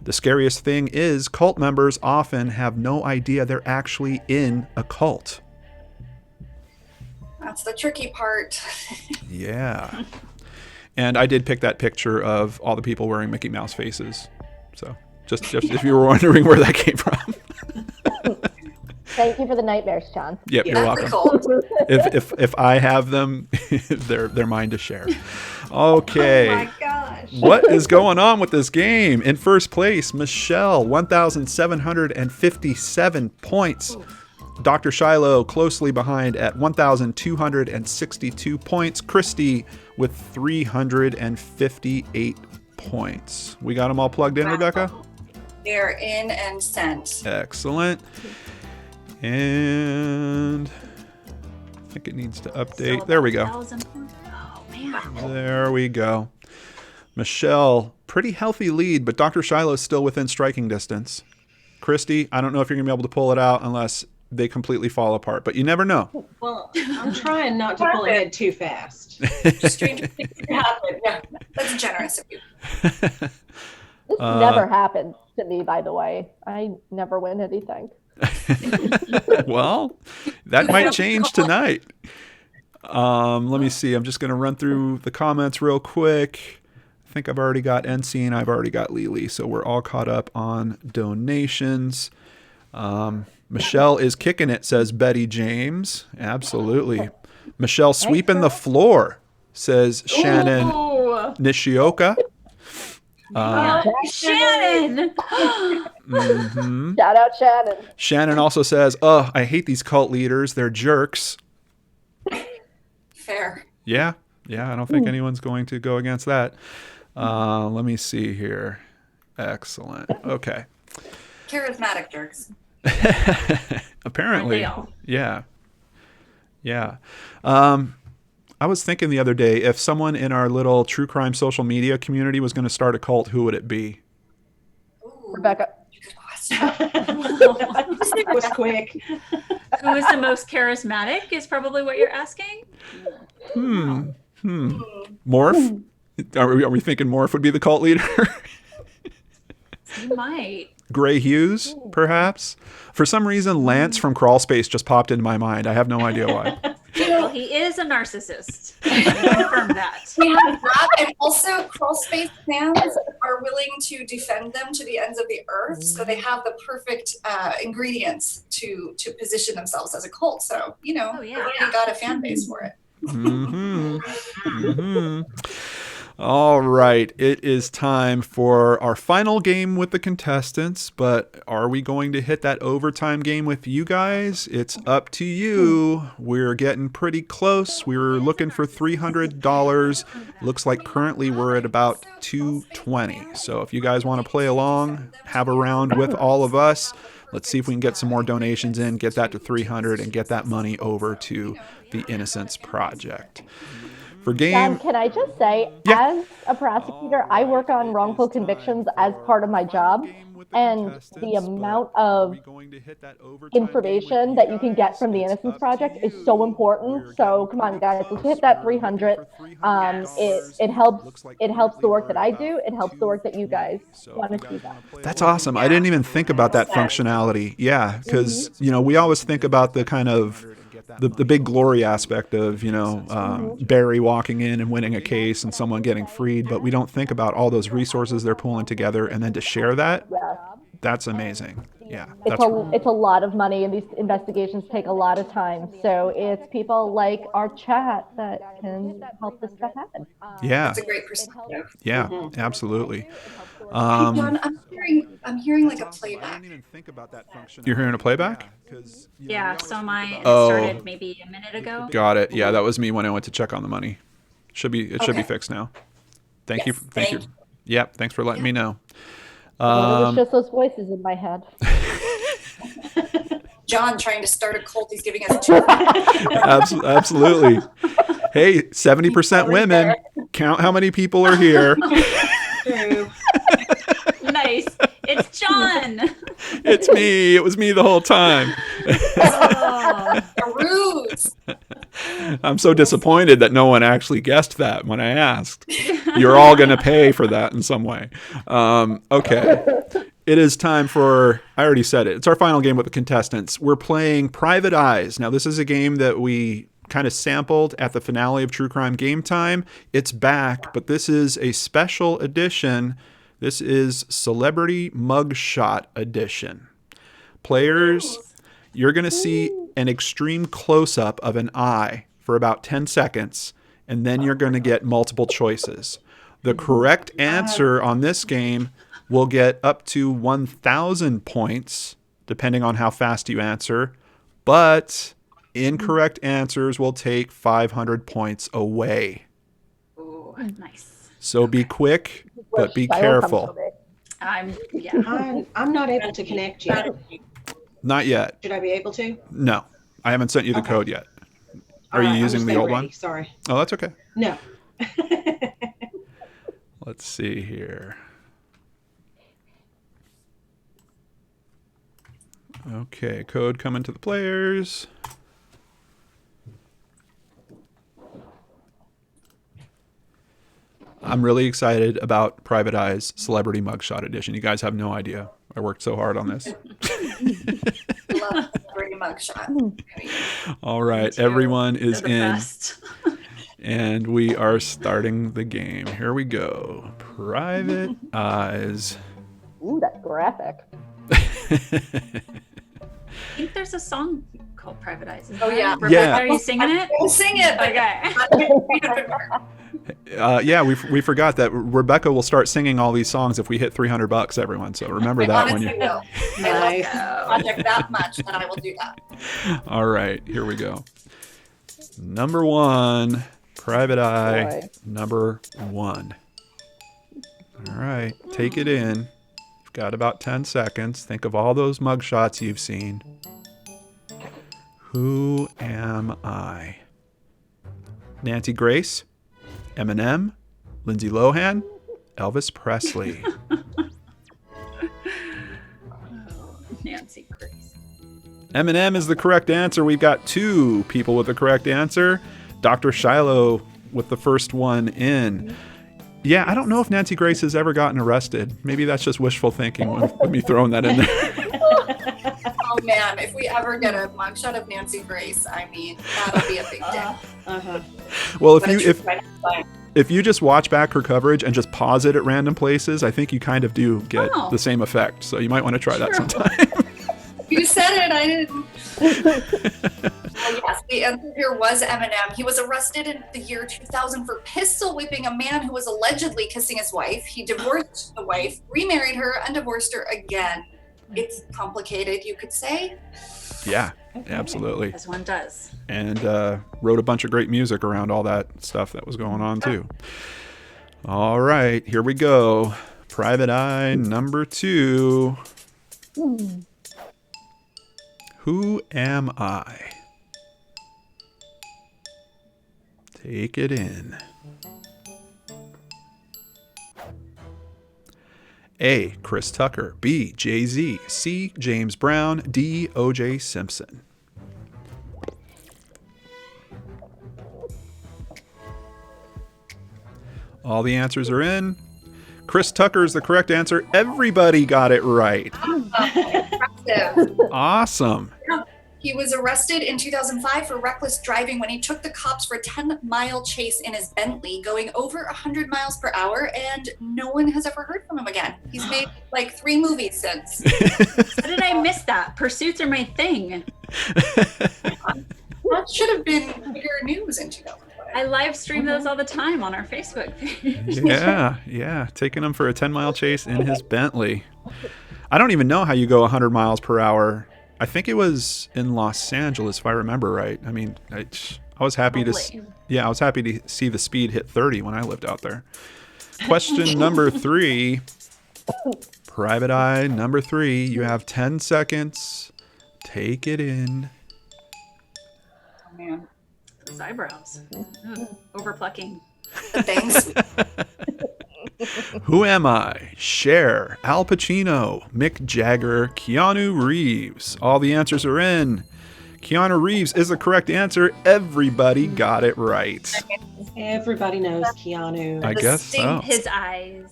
A: The scariest thing is cult members often have no idea they're actually in a cult.
C: That's the tricky part.
A: Yeah. And I did pick that picture of all the people wearing Mickey Mouse faces. So just if you were wondering where that came from.
F: Thank you for the nightmares, John.
A: Yep, you're
C: That's a
A: welcome.
C: cult.
A: If I have them, they're mine to share. Okay.
E: Oh my gosh.
A: What is going on with this game? In first place, Michelle, 1,757 points. Dr. Shiloh closely behind at 1,262 points. Christy with 358 points. We got them all plugged in, Rebecca?
C: They're in and sent.
A: Excellent. And I think it needs to update. There we go.
D: 1,000 points. Oh, man.
A: There we go. Michelle, pretty healthy lead, but Dr. Shiloh's still within striking distance. Christy, I don't know if you're going to be able to pull it out unless they completely fall apart, but you never know.
E: Well, I'm trying not to pull ahead too fast.
C: Strange things can happen. Yeah, that's generous of you.
F: This never happened to me, by the way. I never win anything.
A: Well, that might change tonight. Let me see. I'm just going to run through the comments real quick. I think I've already got NC and I've already got Lily, so we're all caught up on donations. Michelle is kicking it, says Betty James. Absolutely. Michelle sweeping the floor, says Shannon
D: Ooh.
A: Nishioka.
D: Shannon.
A: Mhm.
F: Shout out Shannon.
A: Shannon also says, "Oh, I hate these cult leaders. They're jerks."
C: Fair.
A: Yeah. I don't think anyone's going to go against that. Let me see here. Excellent. Okay.
C: Charismatic jerks.
A: Apparently.
D: Aren't
A: Yeah. I was thinking the other day, if someone in our little true crime social media community was going to start a cult, who would it be?
C: Ooh,
F: Rebecca.
C: good question.
E: It was quick.
D: Who is the most charismatic is probably what you're asking.
A: Morph? Are we thinking Morph would be the cult leader?
D: You might.
A: Gray Hughes, perhaps? For some reason, Lance from Crawl Space just popped into my mind. I have no idea why.
D: Well, he is a narcissist. I can confirm that.
C: We have that, and also crawl space fans are willing to defend them to the ends of the earth, so they have the perfect ingredients to position themselves as a cult. So
D: Oh, yeah.
C: they already got a fan base for it.
A: All right, it is time for our final game with the contestants, but are we going to hit that overtime game with you guys? It's up to you. We're getting pretty close. We were looking for $300. Looks like currently we're at about $220. So if you guys want to play along, have a round with all of us. Let's see if we can get some more donations in, get that to 300 and get that money over to the Innocence Project. For game,
F: John, can I just say, as a prosecutor, I work on wrongful convictions as part of my job, and the amount of information that you can get from the Innocence Project is so important. So come on, guys, let's hit that 300. It helps the work that I do. It helps the work that you guys want to see done.
A: That's awesome. I didn't even think about that functionality. Yeah, because we always think about the kind of the big glory aspect of Barry walking in and winning a case and someone getting freed, but we don't think about all those resources they're pulling together, and then to share that, that's amazing. Yeah,
F: It's a lot of money, and these investigations take a lot of time. So it's people like our chat that can help this stuff happen.
A: Yeah,
C: That's a great perspective.
A: yeah, absolutely.
C: John, I'm hearing like a playback.
A: You're hearing a playback?
D: Yeah, so it
A: Oh.
D: started maybe a minute ago.
A: Got it. Yeah, that was me when I went to check on the money. It should be
C: Okay.
A: fixed now. Thank
C: Yes,
A: you. Thank you.
C: thank
A: Yep. Thanks for letting me know.
F: It was just those voices in my head.
C: John trying to start a cult. He's giving us two.
A: Absolutely. Hey, 70% women. Count how many people are here.
E: True.
D: Nice. It's John.
A: It's me. It was me the whole time.
D: Oh,
C: A ruse.
A: I'm so disappointed that no one actually guessed that when I asked. You're all going to pay for that in some way. Okay. It is time for, I already said it, it's our final game with the contestants. We're playing Private Eyes. Now, this is a game that we kind of sampled at the finale of True Crime Game Time. It's back, but this is a special edition. This is Celebrity Mugshot Edition. Players, you're going to see an extreme close-up of an eye for about 10 seconds, and then you're going to get multiple choices. The correct answer on this game will get up to 1,000 points, depending on how fast you answer, but incorrect answers will take 500 points away.
D: Ooh, nice.
A: So be quick, but be careful.
D: I'm
E: not able to connect yet.
A: Not yet.
E: Should I be able to?
A: No, I haven't sent you the code yet. Are
E: All
A: you
E: right, I'm
A: using
E: just
A: the old
E: ready.
A: one?
E: Sorry.
A: Oh, that's okay.
E: No.
A: Let's see here. Okay, code coming to the players. I'm really excited about Private Eyes Celebrity Mugshot Edition. You guys have no idea. I worked so hard on this.
C: Love Celebrity Mugshot.
A: All right, everyone is
D: They're the
A: in.
D: best.
A: And we are starting the game. Here we go. Private Eyes.
F: Ooh, that's graphic.
D: I think there's a song called Private Eyes. Is
C: Oh,
D: there?
C: yeah.
D: Rebecca,
A: Yeah.
D: are you singing it?
C: We'll sing it.
D: Okay.
A: Yeah, we forgot that Rebecca will start singing all these songs if we hit $300, everyone. So remember that when you.
C: I will. I love the project that much that I will do that.
A: All right, here we go. Number one, Private Eye.
F: Boy.
A: Number one. All right, take it in. You've got about 10 seconds. Think of all those mugshots you've seen. Who am I? Nancy Grace, Eminem, Lindsay Lohan, Elvis Presley.
D: Nancy Grace.
A: Eminem is the correct answer. We've got two people with the correct answer. Dr. Shiloh with the first one in. Yeah, I don't know if Nancy Grace has ever gotten arrested. Maybe that's just wishful thinking with me throwing that in there.
C: Oh man, if we ever get a mugshot of Nancy Grace, I mean, that'll be a big day.
E: Uh-huh.
A: Well,
C: But
A: if you just watch back her coverage and just pause it at random places, I think you kind of do get
D: Oh.
A: the same effect. So you might want to try that
D: True.
A: sometime.
C: You said it, I didn't. Yes, the answer here was Eminem. He was arrested in the year 2000 for pistol whipping a man who was allegedly kissing his wife. He divorced the wife, remarried her, and divorced her again. It's complicated, you could say.
A: Yeah, absolutely.
D: As one does.
A: And wrote a bunch of great music around all that stuff that was going on too. All right, here we go. Private Eye number two. Who am I? Take it in. A. Chris Tucker. B. Jay-Z. C. James Brown. D. O.J. Simpson. All the answers are in. Chris Tucker is the correct answer. Everybody got it right.
C: Impressive.
A: Awesome.
C: He was arrested in 2005 for reckless driving when he took the cops for a 10-mile chase in his Bentley, going over 100 miles per hour, and no one has ever heard from him again. He's made like 3 movies since.
D: How did I miss that? Pursuits are my thing.
C: That should have been bigger news in 2005.
D: I live stream those all the time on our Facebook page.
A: Yeah. Taking him for a 10-mile chase in his Bentley. I don't even know how you go 100 miles per hour. I think it was in Los Angeles, if I remember right. I mean, I was happy I was happy to see the speed hit 30 when I lived out there. Question number 3. Private Eye number 3. You have 10 seconds. Take it in.
C: Oh, man.
D: Those eyebrows. Over plucking.
C: The things.
A: Who am I? Cher, Al Pacino, Mick Jagger, Keanu Reeves. All the answers are in. Keanu Reeves is the correct answer. Everybody got it right.
E: Everybody knows Keanu.
A: I guess so.
D: His eyes.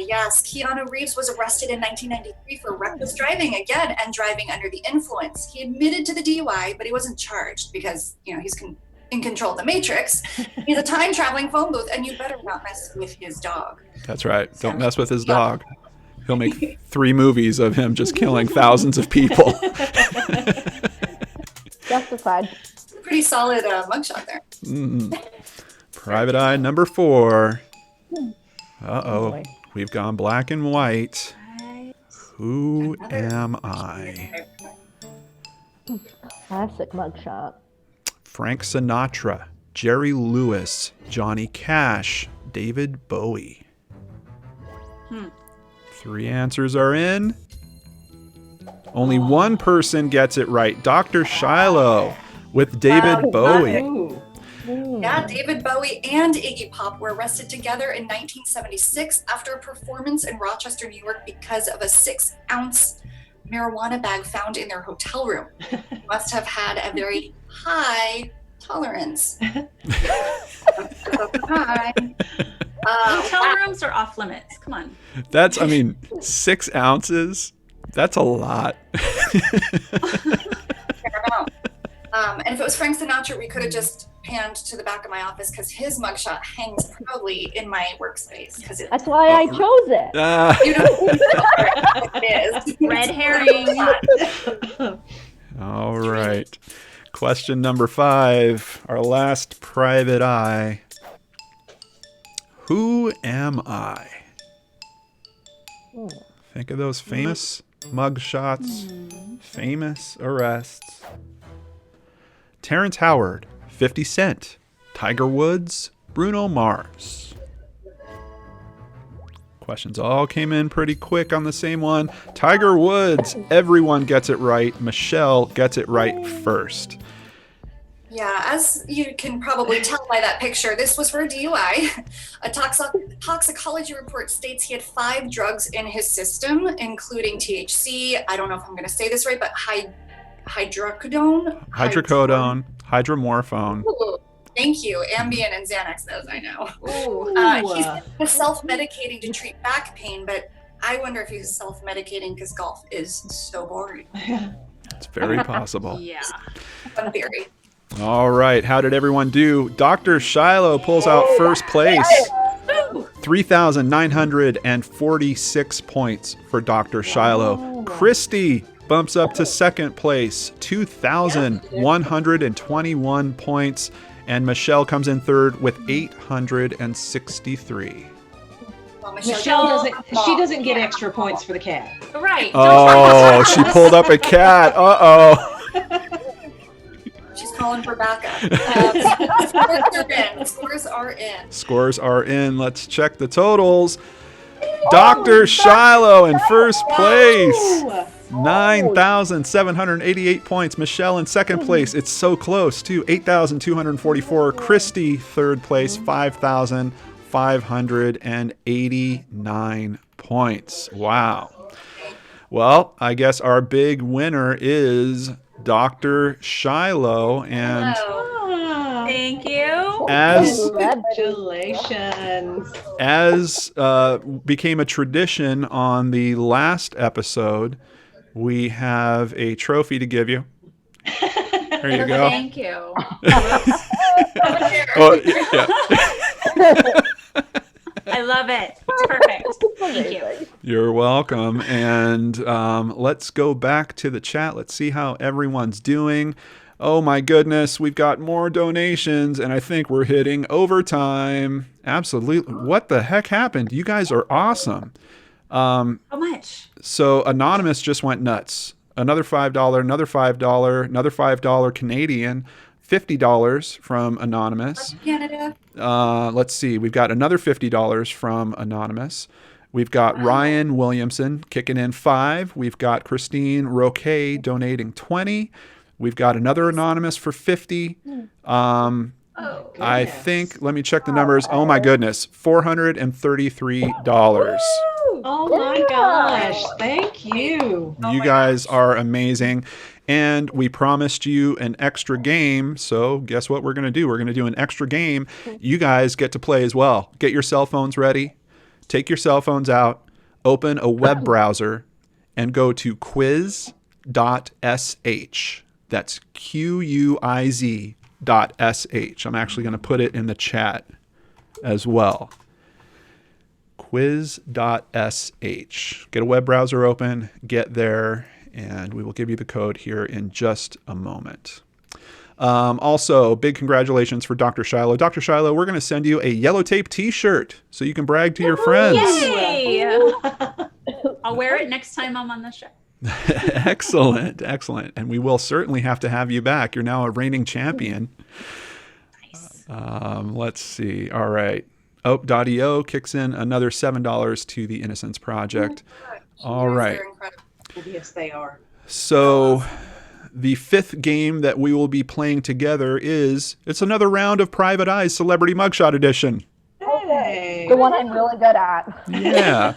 C: Yes, Keanu Reeves was arrested in 1993 for reckless driving again and driving under the influence. He admitted to the DUI, but he wasn't charged because, he's in control of the Matrix. He's a time-traveling phone booth, and you better not mess with his dog.
A: That's right. Don't mess with his dog. He'll make 3 movies of him just killing thousands of people.
F: Justified.
C: Pretty solid mugshot there.
A: Private Eye number 4. Uh-oh.
F: Boy.
A: We've gone black and white. Who am I?
F: Classic mugshot.
A: Frank Sinatra, Jerry Lewis, Johnny Cash, David Bowie. 3 answers are in. Only one person gets it right. Dr. Shiloh with David Bowie.
E: Ooh.
C: Yeah, David Bowie and Iggy Pop were arrested together in 1976 after a performance in Rochester, New York because of a 6-ounce marijuana bag found in their hotel room. Must have had a very high tolerance.
D: Hotel rooms are off limits. Come on.
A: That's, 6 ounces. That's a lot.
C: And if it was Frank Sinatra, we could have just panned to the back of my office because his mugshot hangs proudly in my workspace.
F: That's why I chose it.
C: You know what it is.
D: Red herring.
A: All right. Question number 5. Our last private eye. Who am I? Think of those famous mugshots, famous arrests. Terrence Howard, 50 Cent, Tiger Woods, Bruno Mars. Questions all came in pretty quick on the same one. Tiger Woods, everyone gets it right. Michelle gets it right first.
C: Yeah, as you can probably tell by that picture, this was for a DUI. A toxicology report states he had 5 drugs in his system, including THC. I don't know if I'm going to say this right, but hydrocodone,
A: hydromorphone.
C: Ooh, thank you. Ambien and Xanax, those I know. He's self-medicating to treat back pain, but I wonder if he's self-medicating because golf is so boring.
A: It's very possible.
D: Yeah.
C: Fun theory.
A: All right. How did everyone do? Dr. Shiloh pulls out first place. 3,946 points for Dr. Shiloh. Christy bumps up to second place, 2,121 points. And Michelle comes in third with 863.
C: Well,
E: Michelle doesn't get extra points for the cat.
D: Right.
A: Oh, she pulled up a cat. Uh-oh.
C: She's calling for backup. Scores are in.
A: Scores are in. Let's check the totals. Dr. Shiloh in first place. 9,788 points. Michelle in second place. It's so close, too. 8,244. Christy, third place. 5,589 points. Wow. Well, I guess our big winner is Dr. Shiloh. And
D: thank you.
E: Congratulations.
A: As became a tradition on the last episode, we have a trophy to give you. There you go.
D: Thank you.
A: Oh, yeah.
D: I love it. It's perfect. Thank you.
A: You're welcome. And let's go back to the chat. Let's see how everyone's doing. Oh my goodness, we've got more donations, and I think we're hitting overtime. Absolutely. What the heck happened? You guys are awesome.
D: How much?
A: So Anonymous just went nuts. Another $5, another $5, another $5 Canadian, $50 from Anonymous.
C: Canada.
A: Let's see. We've got another $50 from Anonymous. We've got Ryan Williamson kicking in $5. We've got Christine Roque donating $20. We've got another Anonymous for $50. I think, let me check the numbers. Oh my goodness, $433.
E: Oh my gosh. Thank you.
A: You guys are amazing. And we promised you an extra game. So guess what we're going to do? We're going to do an extra game. You guys get to play as well. Get your cell phones ready. Take your cell phones out. Open a web browser and go to quiz.sh. That's QUIZ.sh. I'm actually going to put it in the chat as well. Quiz.sh. Get a web browser open, get there, and we will give you the code here in just a moment. Also, big congratulations for Dr. Shiloh. Dr. Shiloh, we're going to send you a Yellow Tape t-shirt so you can brag to your friends.
D: Yay! I'll wear it next time I'm on the show.
A: Excellent, excellent. And we will certainly have to have you back. You're now a reigning champion.
D: Nice.
A: Let's see. All right. Oh, DIE-ALOGUE kicks in another $7 to the Innocence Project. All right.
C: They're incredible.
E: Yes, they are.
A: So the fifth game that we will be playing together it's another round of Private Eyes Celebrity Mugshot Edition.
E: Hey.
F: The one I'm really good at.
A: Yeah.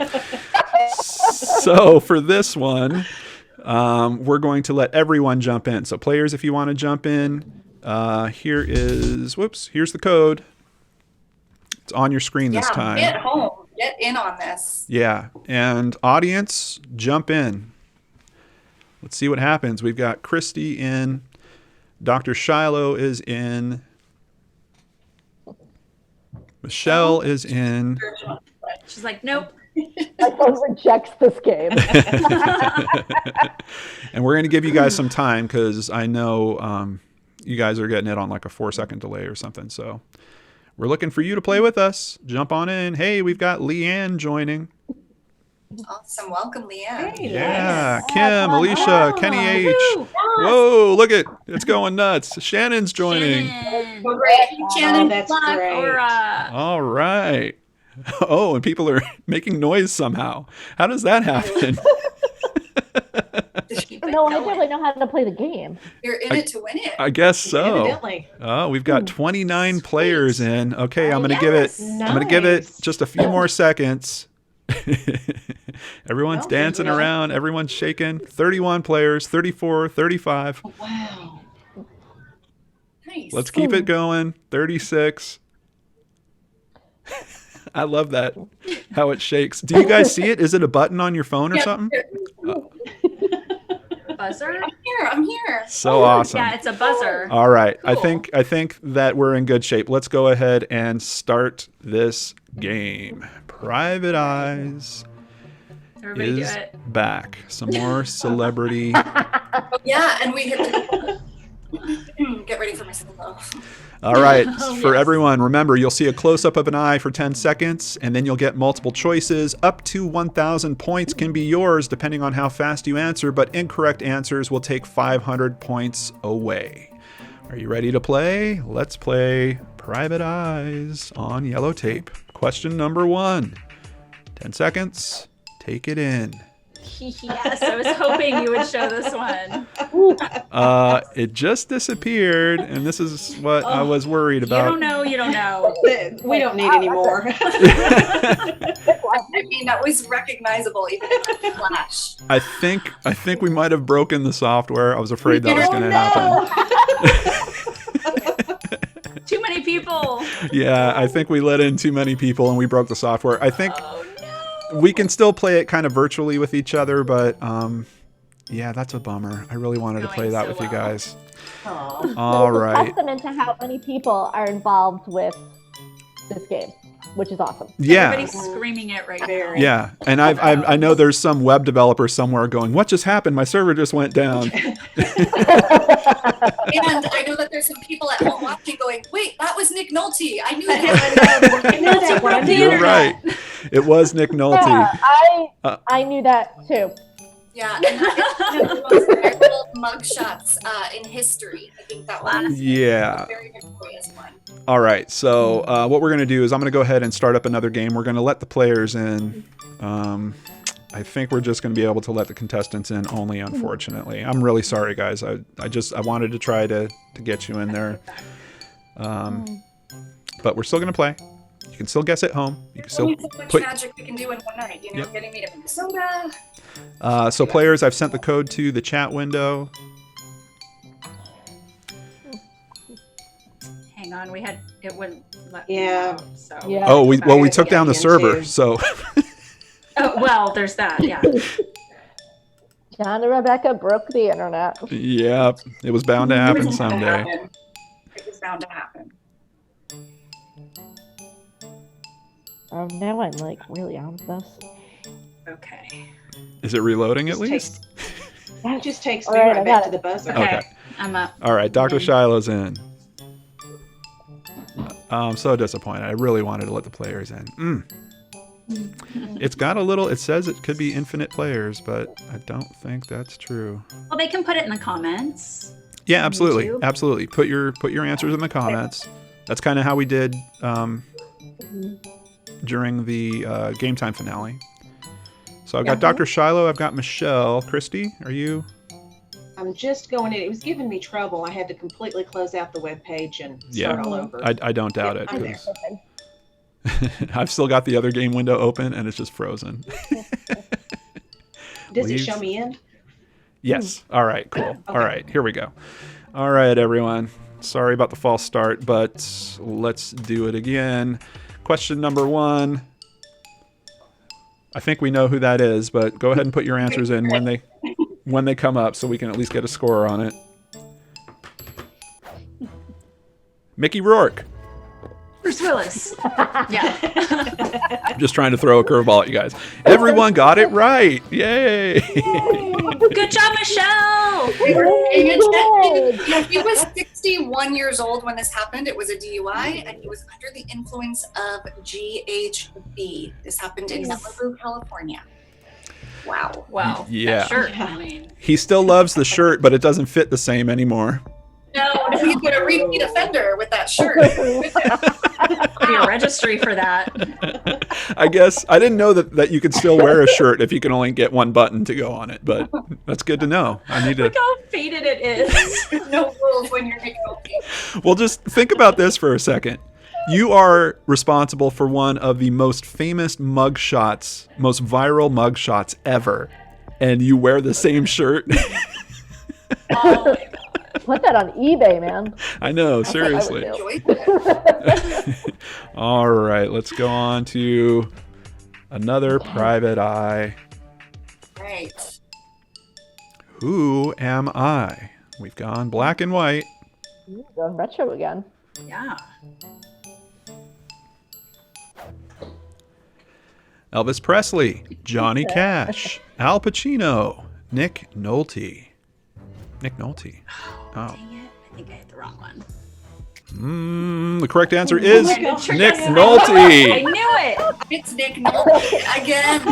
A: So for this one, we're going to let everyone jump in. So players, if you want to jump in, here's the code. It's on your screen this time.
C: Get home. Get in on this.
A: Yeah. And audience, jump in. Let's see what happens. We've got Christy in. Dr. Shiloh is in. Michelle is in.
D: She's like, nope.
F: My phone rejects this game.
A: And we're going to give you guys some time because I know you guys are getting it on like a 4-second delay or something. So we're looking for you to play with us. Jump on in. Hey, we've got Leanne joining.
C: Awesome. Welcome, Leanne.
E: Hey,
A: Yeah,
E: nice.
A: Kim, Alicia, Kenny H.
D: Woo!
A: Whoa, look it. It's going nuts. Shannon's joining.
D: Shannon.
C: Well, great. Shannon,
E: that's
C: fun.
E: great.
D: Aura.
A: All right. Oh, and people are making noise somehow. How does that happen?
D: Keep it
F: No, I
D: going.
F: really know how to play the game.
C: You're in it to win it.
A: I guess so.
E: Evidently.
A: Oh, we've got 29 players in. Okay, I'm going to give it
E: Yes.
A: I'm going to give it
E: Nice.
A: just a few more seconds. Everyone's
E: Well,
A: dancing
E: really.
A: around, everyone's shaking. 31 players, 34, 35.
E: Wow.
C: Nice.
A: Let's keep it going. 36. I love that, how it shakes. Do you guys see it? Is it a button on your phone or something?
D: Buzzer?
C: I'm here.
A: So awesome.
D: Yeah, it's a buzzer.
A: All right.
D: Cool.
A: I think that we're in good shape. Let's go ahead and start this game. Private Eyes
D: Everybody
A: is
D: do it.
A: back. Some more celebrity.
C: Yeah, and we hit the get ready for my solo.
A: All right.
D: Oh,
A: For
D: yes.
A: everyone, remember, you'll see a close-up of an eye for 10 seconds, and then you'll get multiple choices. Up to 1,000 points can be yours, depending on how fast you answer, but incorrect answers will take 500 points away. Are you ready to play? Let's play Private Eyes on Yellow Tape. Question number 1. 10 seconds. Take it in.
D: Yes, I was hoping you would show this one.
A: It just disappeared, and this is what I was worried
D: You
A: about.
D: don't know, you don't know.
E: We don't need any more.
C: I mean, that was recognizable even in the flash.
A: I think we might have broken the software. I was afraid that was going to happen.
D: Too many people.
A: Yeah, I think we let in too many people and we broke the software. I think
D: Oh no.
A: we can still play it kind of virtually with each other, but yeah, that's a bummer. I really wanted to
D: Going
A: play that
D: so
A: with you
D: well.
A: guys.
E: Aw.
A: All
F: It's a
A: right.
F: testament to how many people are involved with this game, which is awesome.
A: Yeah.
D: Everybody's screaming it right now.
E: Very.
A: Yeah, and I know there's some web developer somewhere going, "What just happened? My server just went down."
C: And I know that there's some people at home watching going, wait, that was Nick Nolte. I knew that.
E: I knew that one.
A: You're right. It was Nick Nolte.
F: Yeah, I knew that too.
C: Yeah, and it's one of the most viral mugshots in history. I think that was
A: Yeah.
C: a very victorious one.
A: All right. So what we're going to do is I'm going to go ahead and start up another game. We're going to let the players in. I think we're just going to be able to let the contestants in only, unfortunately. I'm really sorry, guys. I wanted to try to get you in there. But we're still going to play. You can still guess at home. You can still
C: Only so much
A: put.
C: magic we can do in one night,
A: Yep.
C: getting me to Minnesota.
A: So players, I've sent the code to the chat window.
D: Hang on, it wouldn't let
E: Yeah.
D: me out, so.
F: Yeah.
A: Oh, we
E: I
A: took
E: think
A: down
E: I
A: the
E: can
A: server,
E: too.
A: so
D: Oh, well, there's that, yeah.
F: John and Rebecca broke the internet.
A: yeah, it was bound to happen
C: It was bound to
A: someday.
C: happen. It was bound to happen.
F: Now I'm like really out of this.
D: Okay.
A: Is it reloading at
E: Just
A: least?
E: It just takes
F: All
E: me
F: right,
E: right
F: I
E: back
F: got
E: to
F: it.
E: the buzzer.
D: Okay.
A: Okay.
D: I'm up.
A: All right, Dr.
D: Mhm.
A: Shiloh's in. I'm so disappointed. I really wanted to let the players in. It's got a little. It says it could be infinite players, but I don't think that's true.
D: Well, they can put it in the comments.
A: Yeah, absolutely,
D: YouTube.
A: absolutely. Put your answers in the comments. That's kind of how we did during the game time finale. So I've got Dr. Shiloh. I've got Michelle. Christy, are you?
E: I'm just going in. It was giving me trouble. I had to completely close out the web page and start all over.
A: I don't doubt
E: Yeah,
A: it.
E: I'm there.
A: 'Cause I've still got the other game window open and it's just frozen.
E: Does it
A: Leaves.
E: show me in?
A: Yes. All right, cool.
E: Okay.
A: All right, here we go. All right, everyone. Sorry about the false start, but let's do it again. Question number 1. I think we know who that is, but go ahead and put your answers in when they come up so we can at least get a score on it. Mickey Rourke.
D: Bruce Willis. Yeah.
A: I'm just trying to throw a curveball at you guys. Everyone got it right. Yay.
D: Good job, Michelle.
C: We were paying
F: Good.
C: attention. He was 61 years old when this happened. It was a DUI, and he was under the influence of GHB. This happened in Malibu, California. Wow.
D: Wow.
A: Yeah.
D: That shirt,
E: Yeah.
D: I mean.
A: He still loves the shirt, but it doesn't fit the same anymore.
C: No, he's going to repeat offender with that shirt.
D: Be a registry for that.
A: I guess I didn't know that you could still wear a shirt if you can only get one button to go on it, but that's good to know. I need to.
D: Look how faded it is.
C: No rules when you're Nick Nolte.
A: Well, just think about this for a second. You are responsible for one of the most famous mugshots, most viral mugshots ever, and you wear the same shirt.
D: Oh my God.
F: Put that on eBay, man.
A: I know,
F: That's what I would
A: seriously.
F: do.
C: Enjoy it.
A: All right, let's go on to another private eye.
C: Right.
A: Who am I? We've gone black and white.
F: Going retro again.
D: Yeah.
A: Elvis Presley, Johnny Cash, Al Pacino, Nick Nolte. Nick Nolte. Oh.
D: Dang it. I think I hit the wrong one.
A: The correct answer is
E: my gosh.
A: Nick
D: I
A: Nolte.
D: knew it.
C: It's Nick Nolte again.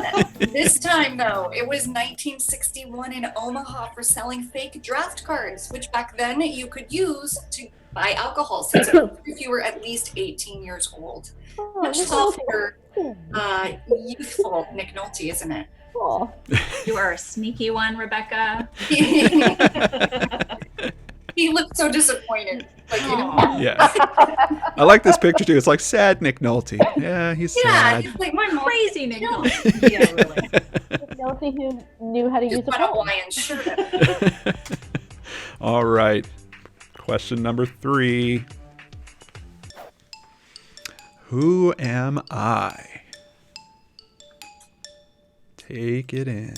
C: This time, though, it was 1961 in Omaha for selling fake draft cards, which back then you could use to buy alcohol since if you were at least 18 years old.
F: Oh,
C: Much
F: Nick
C: softer,
F: Nolte.
C: youthful Nick Nolte, isn't it?
F: Cool.
D: You are a sneaky one, Rebecca.
C: He looked so disappointed. Like, you know,
D: Aw.
A: Yeah. I like this picture too. It's like sad Nick Nolte. Yeah, he's
C: yeah,
A: sad.
C: he's like my mom.
D: Crazy Nick
C: You know,
D: Nolte.
E: Yeah, really.
F: Nick Nolte who knew how to use
C: just
F: a
C: put a
F: phone.
C: Hawaiian shirt.
A: All right. Question number 3. Who am I? Take it in.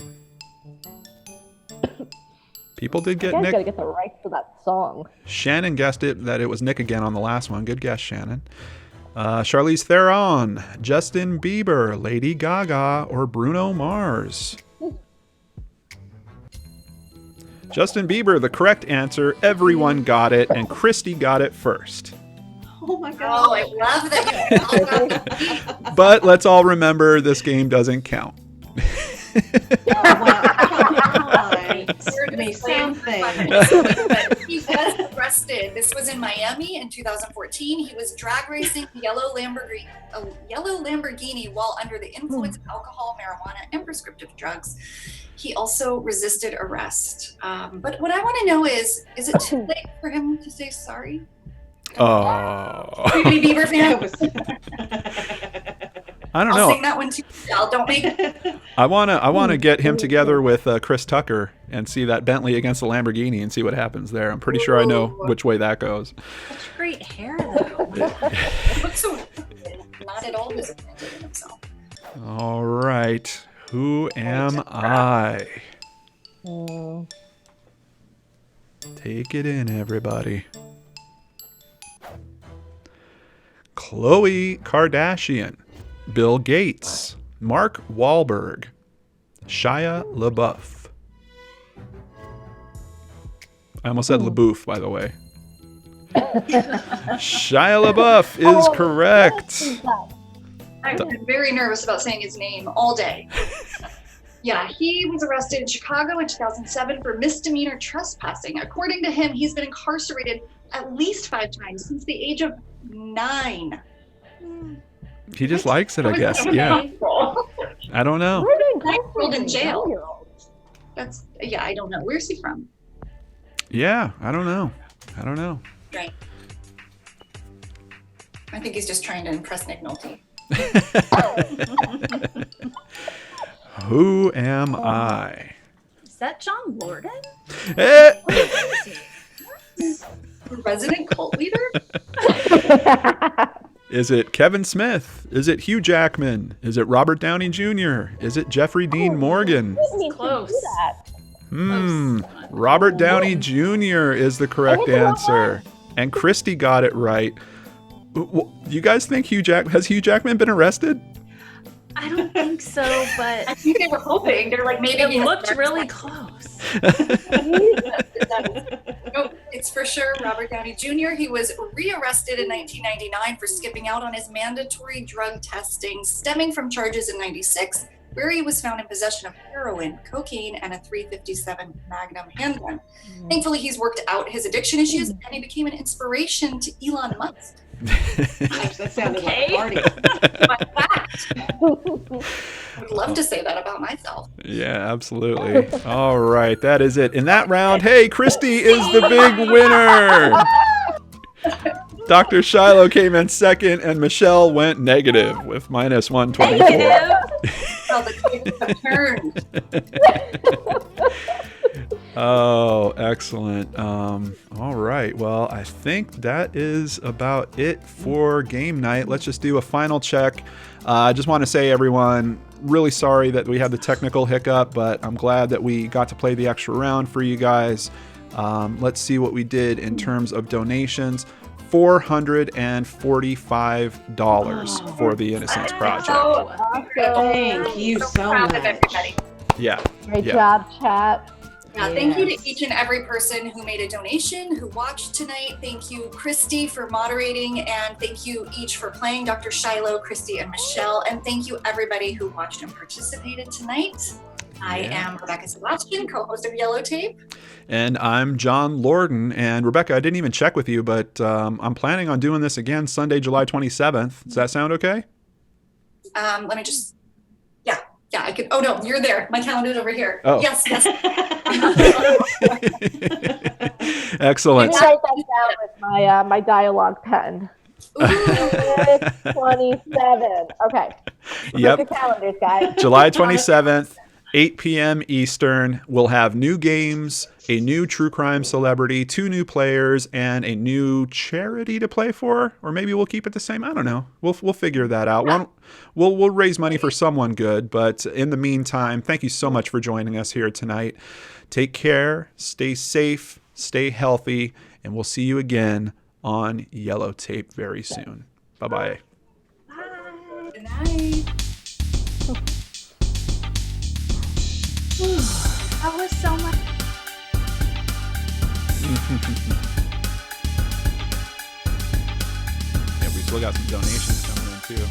A: People did
F: You
A: get
F: guys
A: Nick.
F: gotta get the rights to that song.
A: Shannon guessed it that it was Nick again on the last one. Good guess, Shannon. Charlize Theron, Justin Bieber, Lady Gaga, or Bruno Mars? Justin Bieber, the correct answer. Everyone got it, and Christy got it first.
E: Oh my
C: Oh,
E: god.
C: I love that you all got the beat.
A: But let's all remember this game doesn't count.
E: Oh, wow. Come on.
C: We're
E: Give me
C: just playing for
E: something.
C: fun. But he was arrested. This was in Miami in 2014. He was drag racing a yellow Lamborghini while under the influence of alcohol, marijuana, and prescriptive drugs. He also resisted arrest. But what I want to know is it too late for him to say sorry?
A: Oh,
C: Are you a Bieber fan?
A: I don't
C: I'll
A: know.
C: sing that one too. Al, don't make
A: I wanna get him together with Chris Tucker and see that Bentley against the Lamborghini and see what happens there. I'm pretty sure I know which way that goes.
D: Such great hair, though.
C: He looks so not at all disappointed in himself.
A: All right, who am I? Take it in, everybody. Khloe Kardashian, Bill Gates, Mark Wahlberg, Shia LaBeouf. I almost said LaBeouf, by the way. Shia LaBeouf is correct.
C: I've been very nervous about saying his name all day. Yeah, he was arrested in Chicago in 2007 for misdemeanor trespassing. According to him, he's been incarcerated at least 5 times since the age of 9.
A: He just likes it, I guess. Yeah. I don't know.
F: Where did
C: Rolled in jail.
F: 9-year-olds?
C: Yeah, I don't know. Where's he from?
A: Yeah, I don't know.
C: Right. I think he's just trying to impress Nick Nolte.
A: Who am I?
D: Is that John Lordan?
A: Eh.
C: Resident cult leader?
A: Is it Kevin Smith? Is it Hugh Jackman? Is it Robert Downey Jr.? Is it Jeffrey Dean Morgan?
F: Didn't mean to
D: Close.
F: do that.
A: Robert Downey Jr. is the correct answer. And Christy got it right. You guys think has Hugh Jackman been arrested?
D: I don't think so,
C: I
D: but
C: think they were hoping. They're like, maybe he
D: it
C: has
D: looked
C: dark
D: really
C: side.
D: close.
C: No, it's for sure Robert Downey Jr. He was rearrested in 1999 for skipping out on his mandatory drug testing stemming from charges in 96, where he was found in possession of heroin, cocaine, and a .357 Magnum handgun. Thankfully, he's worked out his addiction issues and he became an inspiration to Elon Musk.
E: Gosh, that sounded like a party.
C: Fun fact. I would love to say that about myself.
A: Yeah, absolutely. All right, that is it. In that round, hey, Christy is the big winner. Dr. Shiloh came in second, and Michelle went negative with minus 124.
C: Well, the tables have turned.
A: Oh, excellent. All right. Well, I think that is about it for game night. Let's just do a final check. I just want to say, everyone, really sorry that we had the technical hiccup, but I'm glad that we got to play the extra round for you guys. Let's see what we did in terms of donations. $445 for the Innocence Project.
C: So
E: Thank you so
C: proud of
E: much.
C: everybody.
A: Yeah.
F: Great
A: Yeah.
F: job, chat.
C: Yeah, thank you
E: Yes.
C: to each and every person who made a donation, who watched tonight. Thank you, Christy, for moderating, and thank you each for playing, Dr. Shiloh, Christy, and Michelle. And thank you, everybody who watched and participated tonight. I am Rebekah Sebastian, co-host of Yellow Tape.
A: And I'm John Lordan. And Rebekah, I didn't even check with you, but I'm planning on doing this again Sunday, July 27th. Does that sound okay?
C: Let me just, yeah, I could, oh no, you're there. My calendar's over here.
A: Oh.
C: Yes.
A: Excellent.
F: Let me write that down with my dialogue pen.
C: Ooh.
F: 27. Okay.
A: Yep.
F: Mark your calendars, guys.
A: July 27th, 8 p.m. Eastern. We'll have new games, a new true crime celebrity, 2 new players, and a new charity to play for. Or maybe we'll keep it the same. I don't know. We'll figure that out. We'll raise money for someone good. But in the meantime, thank you so much for joining us here tonight. Take care. Stay safe. Stay healthy. And we'll see you again on Yellow Tape very soon. Bye-bye.
C: Good night.
D: That was so much.
A: Yeah, we still got some donations coming in too.